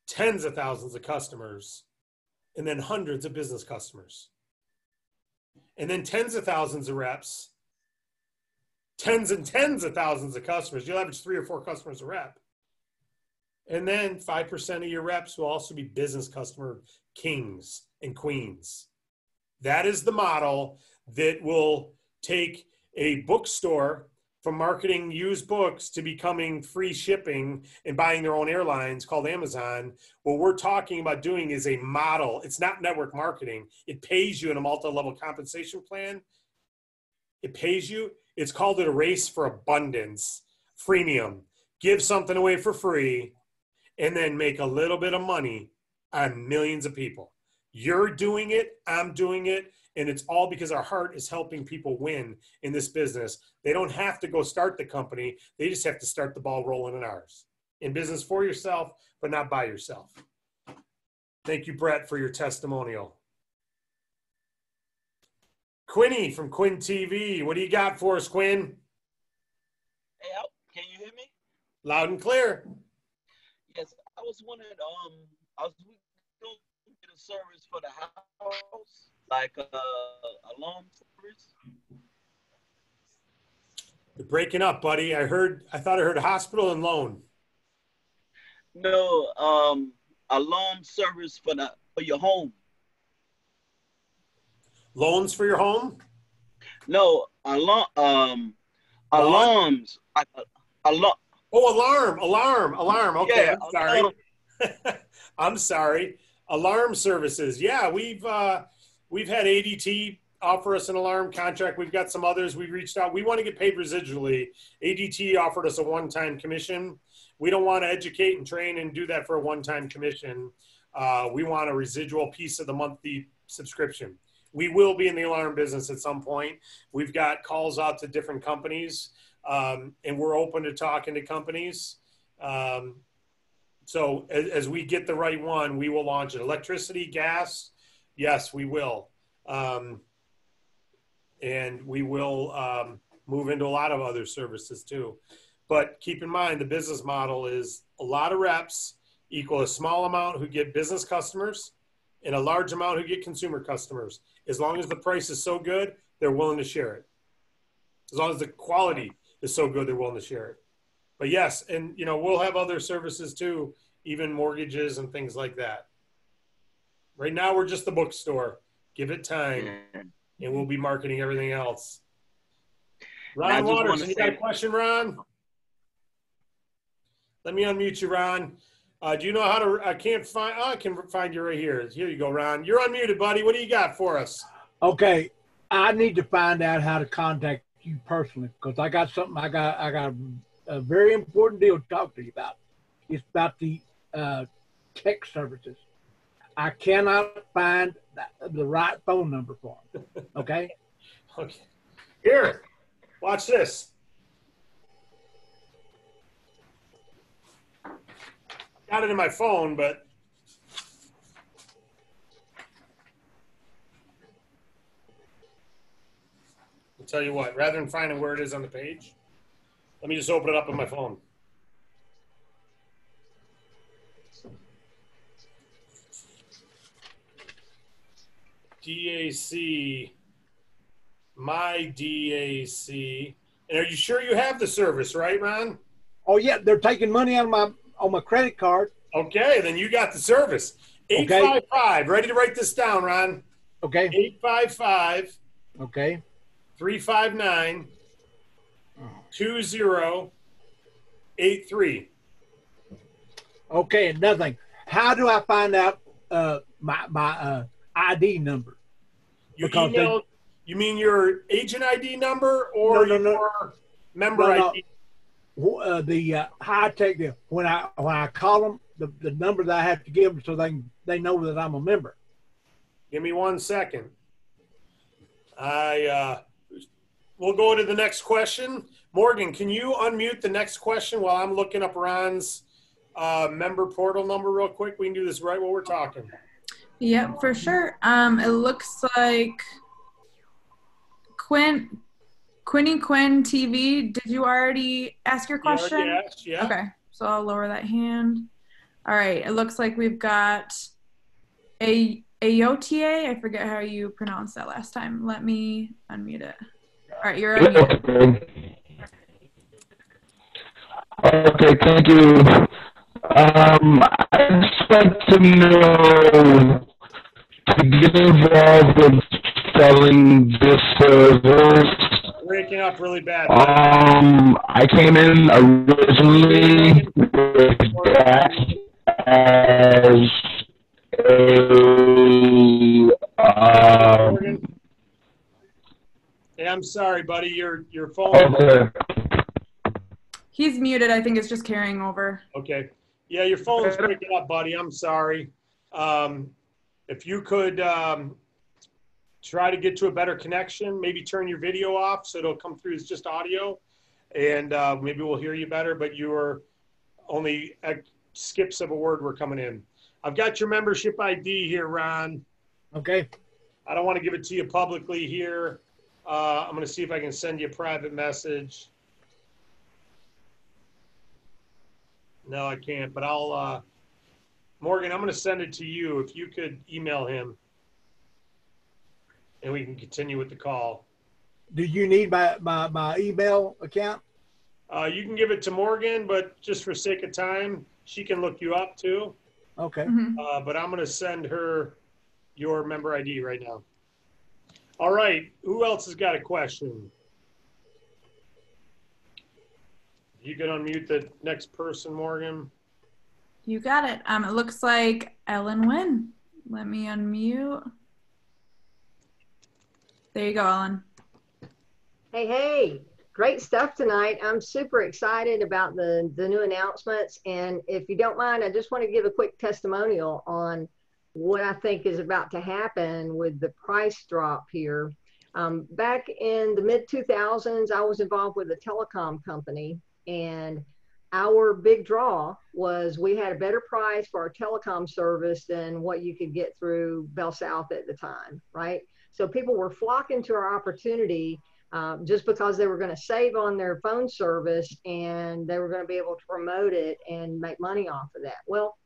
tens of thousands of customers, and then hundreds of business customers. And then tens of thousands of reps, tens and tens of thousands of customers. You'll average 3 or 4 customers a rep. And then 5% of your reps will also be business customer kings and queens. That is the model that will take a bookstore from marketing used books to becoming free shipping and buying their own airlines called Amazon. What we're talking about doing is a model. It's not network marketing. It pays you in a multi-level compensation plan. It pays you. It's called a race for abundance, freemium. Give something away for free and then make a little bit of money on millions of people. You're doing it. I'm doing it. And it's all because our heart is helping people win in this business. They don't have to go start the company. They just have to start the ball rolling in ours. In business for yourself, but not by yourself. Thank you, Brett, for your testimonial. Quinny from Quinn TV. What do you got for us, Quinn? Hey, can you hear me? Loud and clear. Yes, I was wondering, I was going to get a service for the house, like alarm service. You're breaking up, buddy. I thought I heard hospital and loan. No, alarm service for your home. Loans for your home? No, alarms. Oh, alarm. Okay, Yeah, I'm sorry. I'm sorry. Alarm services. Yeah, we've had ADT offer us an alarm contract. We've got some others. We reached out. We want to get paid residually. ADT offered us a one-time commission. We don't want to educate and train and do that for a one-time commission. We want a residual piece of the monthly subscription. We will be in the alarm business at some point. We've got calls out to different companies, and we're open to talking to companies. So as we get the right one, we will launch it. Electricity, gas, yes, we will. And we will move into a lot of other services too. But keep in mind, the business model is a lot of reps equal a small amount who get business customers and a large amount who get consumer customers. As long as the price is so good, they're willing to share it. As long as the quality is so good, they're willing to share it. But yes, and you know, we'll have other services too, even mortgages and things like that. Right now, we're just the bookstore. Give it time, and we'll be marketing everything else. Ron Watterson, you got a question, Ron? Let me unmute you, Ron. Do you know how to, I can't find, I can find you right here. Here you go, Ron. You're unmuted, buddy. What do you got for us? Okay. I need to find out how to contact you personally because I got something, I got a very important deal to talk to you about. It's about the tech services. I cannot find the right phone number for them. Okay? Okay. Here, watch this. Got it in my phone, but I'll tell you what, rather than finding where it is on the page, let me just open it up on my phone. DAC, my DAC. And are you sure you have the service, right, Ron? Oh yeah, they're taking money out of my credit card. Okay, then you got the service. 855. Ready to write this down, Ron? Okay. 855. Okay. 359 2083. Okay, and nothing. How do I find out my ID number? You emailed, you mean your agent ID number or your member ID? The high tech deal. When I call them, the number that I have to give them so they know that I'm a member. Give me 1 second. We'll go to the next question. Morgan, can you unmute the next question while I'm looking up Ron's member portal number real quick? We can do this right while we're talking. Yep, for sure. It looks like Quinny Quinn TV. Did you already ask your question? Yes, yeah. Okay, so I'll lower that hand. All right, it looks like we've got Ayota. I forget how you pronounced that last time. Let me unmute it. All right, you're unmuted. Okay, thank you. I'd just like to know, to get involved in selling this service. Breaking up really bad. I came in originally with DAC as Hey, I'm sorry, buddy. Your phone. Okay. He's muted. I think it's just carrying over. Okay. Yeah, your phone's breaking up, buddy. I'm sorry. If you could try to get to a better connection, maybe turn your video off so it'll come through as just audio, and maybe we'll hear you better, but you are only skips of a word were coming in. I've got your membership ID here, Ron. Okay. I don't want to give it to you publicly here. I'm going to see if I can send you a private message. No, I can't, but I'll, Morgan, I'm going to send it to you. If you could email him and we can continue with the call. Do you need my email account? You can give it to Morgan, but just for sake of time, she can look you up too. Okay. But I'm going to send her your member ID right now. All right. Who else has got a question? You can unmute the next person, Morgan. You got it. It looks like Ellen Wynn. Let me unmute. There you go, Ellen. Hey, great stuff tonight. I'm super excited about the new announcements. And if you don't mind, I just want to give a quick testimonial on what I think is about to happen with the price drop here. Back in the mid 2000s, I was involved with a telecom company, and our big draw was we had a better price for our telecom service than what you could get through Bell South at the time, right? So people were flocking to our opportunity just because they were going to save on their phone service and they were going to be able to promote it and make money off of that. Well,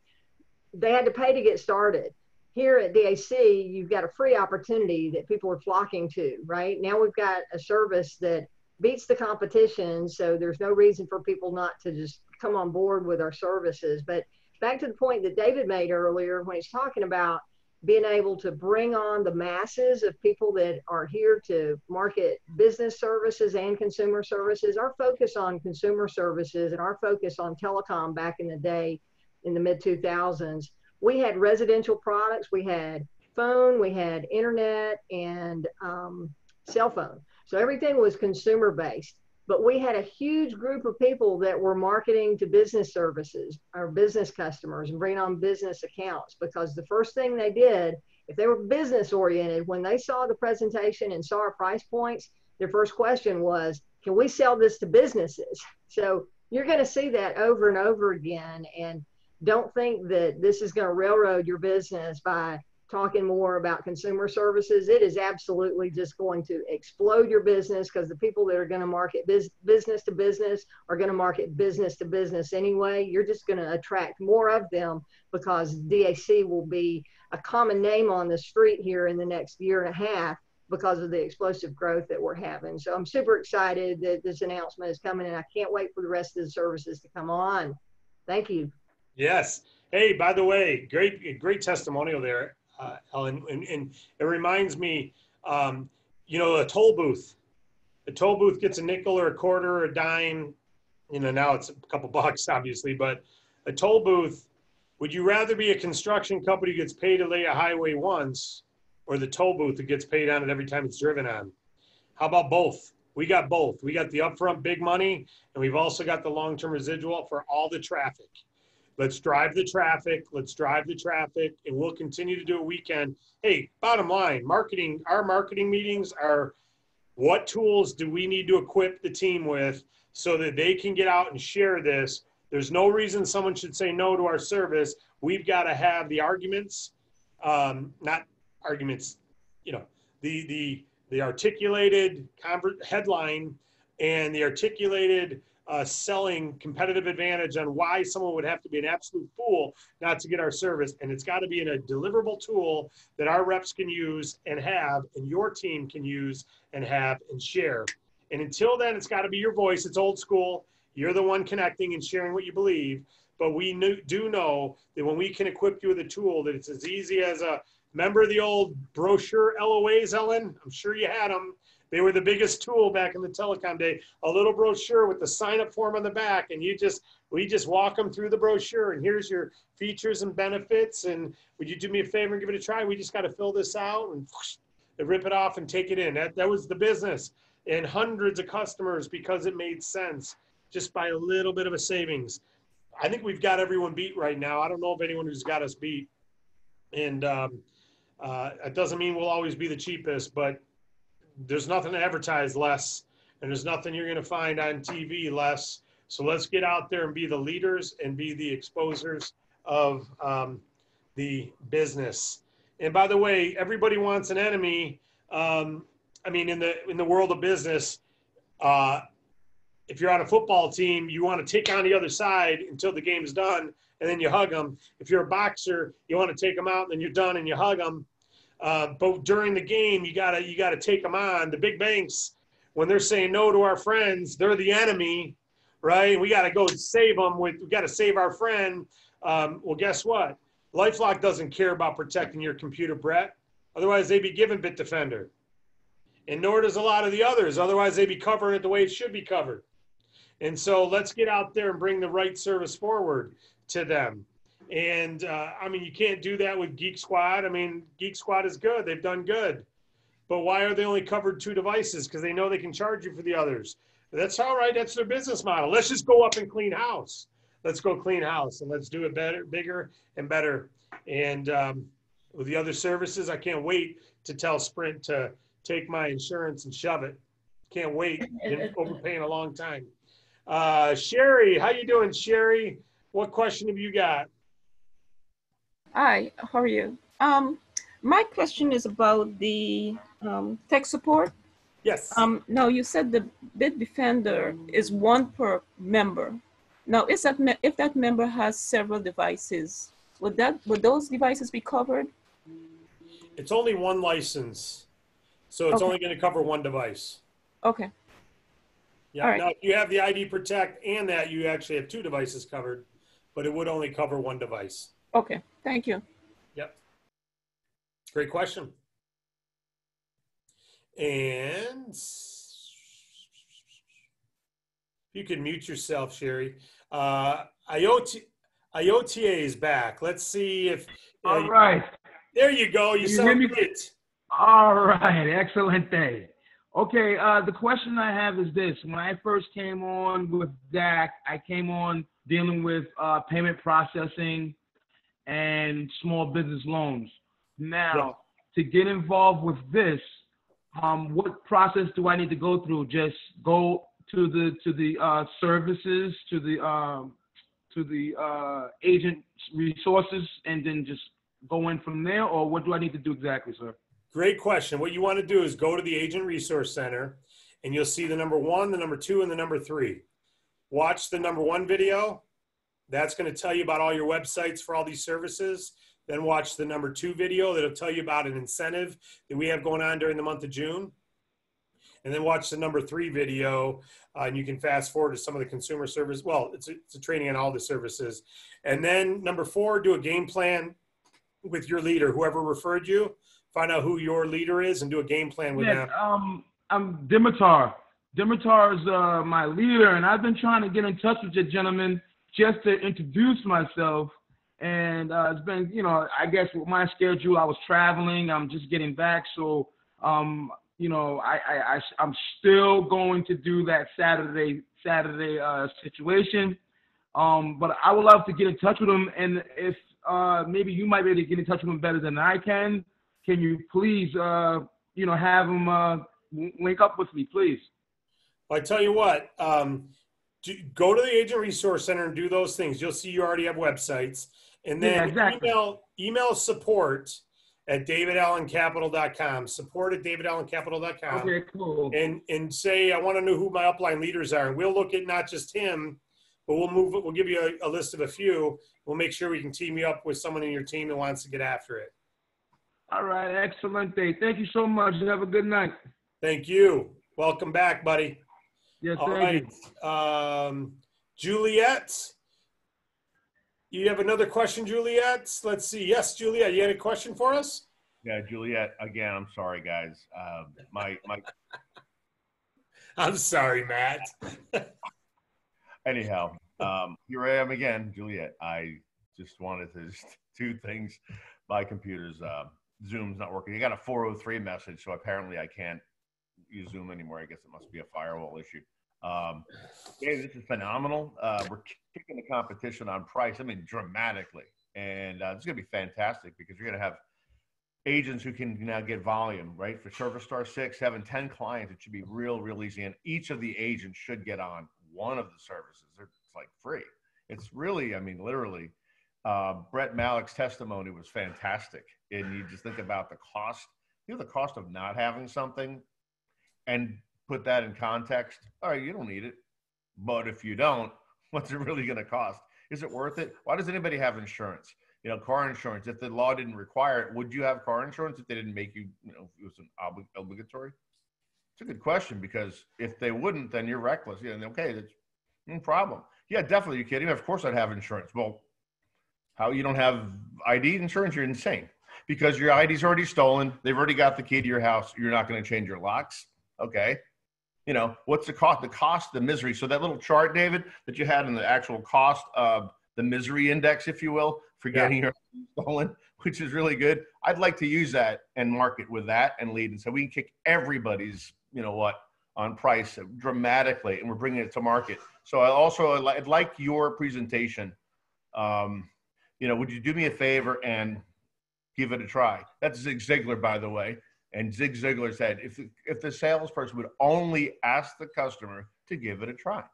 they had to pay to get started. Here at DAC, you've got a free opportunity that people are flocking to, right? Now we've got a service that beats the competition, so there's no reason for people not to just come on board with our services. But back to the point that David made earlier when he's talking about being able to bring on the masses of people that are here to market business services and consumer services. Our focus on consumer services and our focus on telecom back in the day in the mid 2000s, we had residential products, we had phone, we had internet, and cell phone. So everything was consumer based. But we had a huge group of people that were marketing to business services, our business customers, and bringing on business accounts, because the first thing they did, if they were business oriented, when they saw the presentation and saw our price points, their first question was, can we sell this to businesses? So you're going to see that over and over again. And don't think that this is going to railroad your business by talking more about consumer services. It is absolutely just going to explode your business, because the people that are going to market business to business are going to market business to business anyway. You're just going to attract more of them because DAC will be a common name on the street here in the next year and a half because of the explosive growth that we're having. So I'm super excited that this announcement is coming, and I can't wait for the rest of the services to come on. Thank you. Yes. Hey, by the way, great testimonial there. Ellen, and it reminds me, you know, a toll booth. The toll booth gets a nickel or a quarter or a dime. You know, now it's a couple bucks, obviously, but a toll booth, would you rather be a construction company who gets paid to lay a highway once, or the toll booth that gets paid on it every time it's driven on? How about both? We got both. We got the upfront big money, and we've also got the long-term residual for all the traffic. Let's drive the traffic. Let's drive the traffic, and we'll continue to do a weekend. Hey, bottom line, marketing, our marketing meetings are what tools do we need to equip the team with so that they can get out and share this. There's no reason someone should say no to our service. We've got to have the arguments, not arguments, you know, the articulated headline and the articulated selling competitive advantage on why someone would have to be an absolute fool not to get our service. And it's got to be in a deliverable tool that our reps can use and have, and your team can use and have and share. And until then, it's got to be your voice. It's old school. You're the one connecting and sharing what you believe. But we do know that when we can equip you with a tool, that it's as easy as a member of the old brochure LOAs, Ellen. I'm sure you had them. They were the biggest tool back in the telecom day. A little brochure with the sign-up form on the back, and we just walk them through the brochure, and here's your features and benefits, and would you do me a favor and give it a try? We just got to fill this out and whoosh, rip it off and take it in. That was the business, and hundreds of customers because it made sense just by a little bit of a savings. I think we've got everyone beat right now. I don't know of anyone who's got us beat, and it doesn't mean we'll always be the cheapest, but there's nothing to advertise less, and there's nothing you're going to find on TV less. So let's get out there and be the leaders and be the exposers of the business. And by the way, everybody wants an enemy. I mean, in the world of business, if you're on a football team, you want to take on the other side until the game's done, and then you hug them. If you're a boxer, you want to take them out, and then you're done, and you hug them. But during the game, you gotta take them on. The big banks, when they're saying no to our friends, they're the enemy, right? We gotta go save them. We gotta save our friend. Well, guess what? LifeLock doesn't care about protecting your computer, Brett. Otherwise, they'd be given Bitdefender. And nor does a lot of the others. Otherwise, they'd be covering it the way it should be covered. And so let's get out there and bring the right service forward to them. And I mean, you can't do that with Geek Squad. I mean, Geek Squad is good. They've done good. but why are they only covered 2 devices? Because they know they can charge you for the others. That's all right. That's their business model. Let's just go up and clean house. Let's go clean house and let's do it better, bigger and better. And with the other services, I can't wait to tell Sprint to take my insurance and shove it. Can't wait. Been overpaying a long time. Sherry, how you doing, Sherry? What question have you got? Hi, how are you? My question is about the tech support. Yes. Now you said the Bitdefender is 1 per member. Now, is that if that member has several devices, would those devices be covered? It's only 1 license, so it's only going to cover 1 device. Okay. Yeah. All right. Now, if you have the ID Protect and that, you actually have 2 devices covered, but it would only cover 1 device. Okay. Thank you. Yep. Great question. And you can mute yourself, Sherry. IOTA is back. Let's see if. All right. There you go. You sound great. All right. Excellent day. Okay. The question I have is this. When I first came on with DAC, I came on dealing with payment processing and small business loans. Now, to get involved with this, what process do I need to go through? Just go to the services, to the agent resources, and then just go in from there, or what do I need to do exactly, sir? Great question. What you want to do is go to the Agent Resource Center, and you'll see the number 1, the number 2, and the number 3. Watch the number 1 video. That's going to tell you about all your websites for all these services. Then watch the number 2 video. That'll tell you about an incentive that we have going on during the month of June. And then watch the number 3 video, and you can fast forward to some of the consumer service. Well, it's a training on all the services. And then number 4, do a game plan with your leader, whoever referred you. Find out who your leader is and do a game plan with them. I'm Dimitar. Dimitar is my leader, and I've been trying to get in touch with you gentlemen just to introduce myself. And it's been, I guess with my schedule, I was traveling. I'm just getting back. So, I'm still going to do that Saturday situation. But I would love to get in touch with them. And if maybe you might be able to get in touch with them better than I can you please, have them link up with me, please? Well, I tell you what, go to the Agent Resource Center and do those things. You'll see you already have websites. And then email support at davidallencapital.com, support at davidallencapital.com. Okay, cool. And say, I want to know who my upline leaders are. And we'll look at not just him, but we'll give you a list of a few. We'll make sure we can team you up with someone in your team that wants to get after it. All right, excellent day. Thank you so much. Have a good night. Thank you. Welcome back, buddy. Yes, all thank right. You. Juliet, you have another question, Juliet? Let's see. Yes, Juliet, you had a question for us? Yeah, Juliet, again, I'm sorry, guys. I'm sorry, Matt. Anyhow, here I am again, Juliet. I just wanted to do things. My computer's Zoom's not working. I got a 403 message, so apparently I can't use Zoom anymore. I guess it must be a firewall issue. Dave, this is phenomenal. We're kicking the competition on price, I mean, dramatically. And it's going to be fantastic because you're going to have agents who can now get volume, right? For Service Star 6, having 10 clients, it should be real easy. And each of the agents should get on one of the services. It's like free. It's really, I mean, literally, Brett Malik's testimony was fantastic. And you just think about the cost, the cost of not having something and put that in context. All right, you don't need it. But if you don't, what's it really going to cost? Is it worth it? Why does anybody have insurance? Car insurance. If the law didn't require it, would you have car insurance if they didn't make you, it was an obligatory? It's a good question because if they wouldn't, then you're reckless. Okay, that's no problem. Yeah, definitely. You kidding? Of course I'd have insurance. Well, how you don't have ID insurance? You're insane because your ID's already stolen. They've already got the key to your house. You're not going to change your locks. Okay. What's the cost? The cost, the misery. So that little chart, David, that you had in the actual cost of the misery index, if you will, for getting your stolen, which is really good. I'd like to use that and market with that and lead. And so we can kick everybody's, on price dramatically, and we're bringing it to market. So I'd like your presentation. Would you do me a favor and give it a try? That's Zig Ziglar, by the way. And Zig Ziglar said, if the salesperson would only ask the customer to give it a try,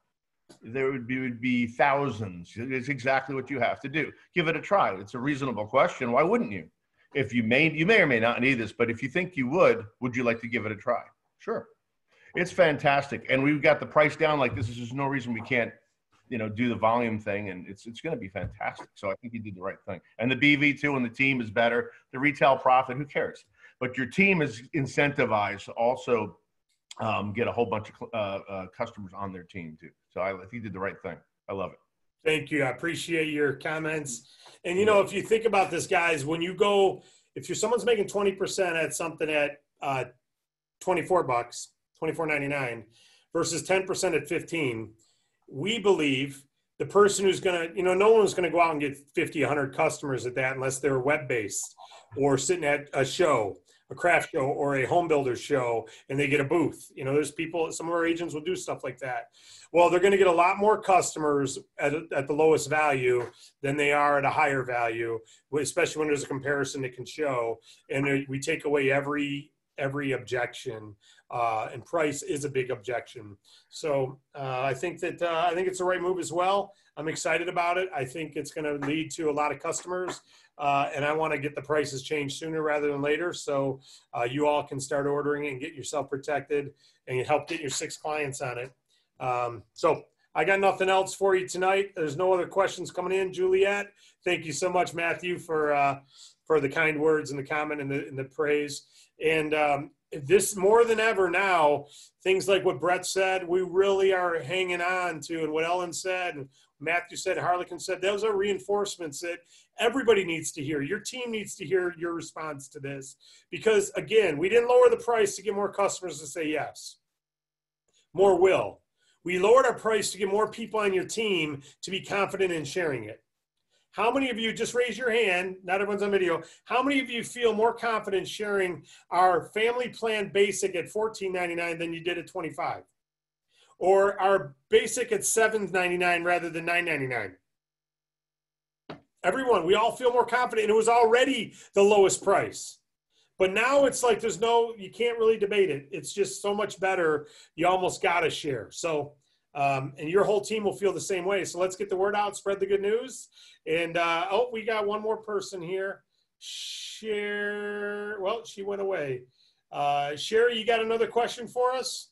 there would be thousands. It's exactly what you have to do. Give it a try. It's a reasonable question. Why wouldn't you? You may or may not need this, but if you think you would you like to give it a try? Sure. It's fantastic. And we've got the price down like this. There's no reason we can't, do the volume thing, and it's going to be fantastic. So I think you did the right thing. And the BV2 and the team is better. The retail profit, who cares? But your team is incentivized to also get a whole bunch of customers on their team too. So I think you did the right thing. I love it. Thank you. I appreciate your comments. And if you think about this, guys, when you go, if someone's making 20% at something at $24, $24.99 versus 10% at 15, we believe the person who's going to, no one's going to go out and get 50, 100 customers at that unless they're web-based or sitting at a show, a craft show or a home builder show, and they get a booth. There's people, some of our agents will do stuff like that. Well, they're going to get a lot more customers at the lowest value than they are at a higher value, especially when there's a comparison that can show. And we take away every objection, and price is a big objection. So I think it's the right move as well. I'm excited about it. I think it's going to lead to a lot of customers, and I want to get the prices changed sooner rather than later. So you all can start ordering and get yourself protected and help get your 6 clients on it. So I got nothing else for you tonight. There's no other questions coming in. Juliet, thank you so much, Matthew, for the kind words and the comment and the praise. And this more than ever now, things like what Brett said, we really are hanging on to, and what Ellen said, and Matthew said, Harlequin said, those are reinforcements that everybody needs to hear. Your team needs to hear your response to this. Because again, we didn't lower the price to get more customers to say yes. More will. We lowered our price to get more people on your team to be confident in sharing it. How many of you, just raise your hand, not everyone's on video, how many of you feel more confident sharing our family plan basic at $14.99 than you did at $25? Or our basic at $7.99 rather than $9.99? Everyone, we all feel more confident, and it was already the lowest price. But now it's like you can't really debate it. It's just so much better, you almost got to share. So, and your whole team will feel the same way. So let's get the word out, spread the good news. And, we got one more person here. Sherry, well, she went away. Sherry, you got another question for us?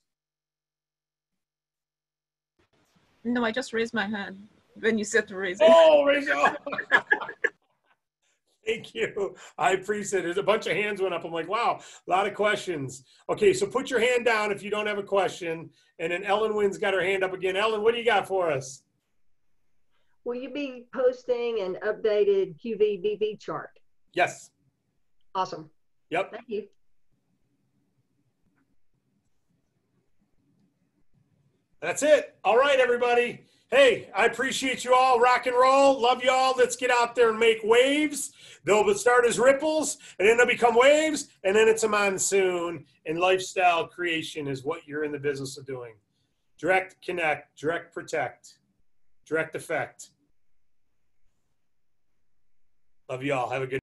No, I just raised my hand when you said to raise it. Oh, raise it. Thank you. I appreciate it. There's a bunch of hands went up. I'm like, wow, a lot of questions. Okay, so put your hand down if you don't have a question. And then Ellen Wynn's got her hand up again. Ellen, what do you got for us? Will you be posting an updated QVBV chart? Yes. Awesome. Yep. Thank you. That's it. All right, everybody. Hey, I appreciate you all. Rock and roll. Love you all. Let's get out there and make waves. They'll start as ripples, and then they'll become waves, and then it's a monsoon. And lifestyle creation is what you're in the business of doing. Direct connect, direct protect, direct effect. Love you all. Have a good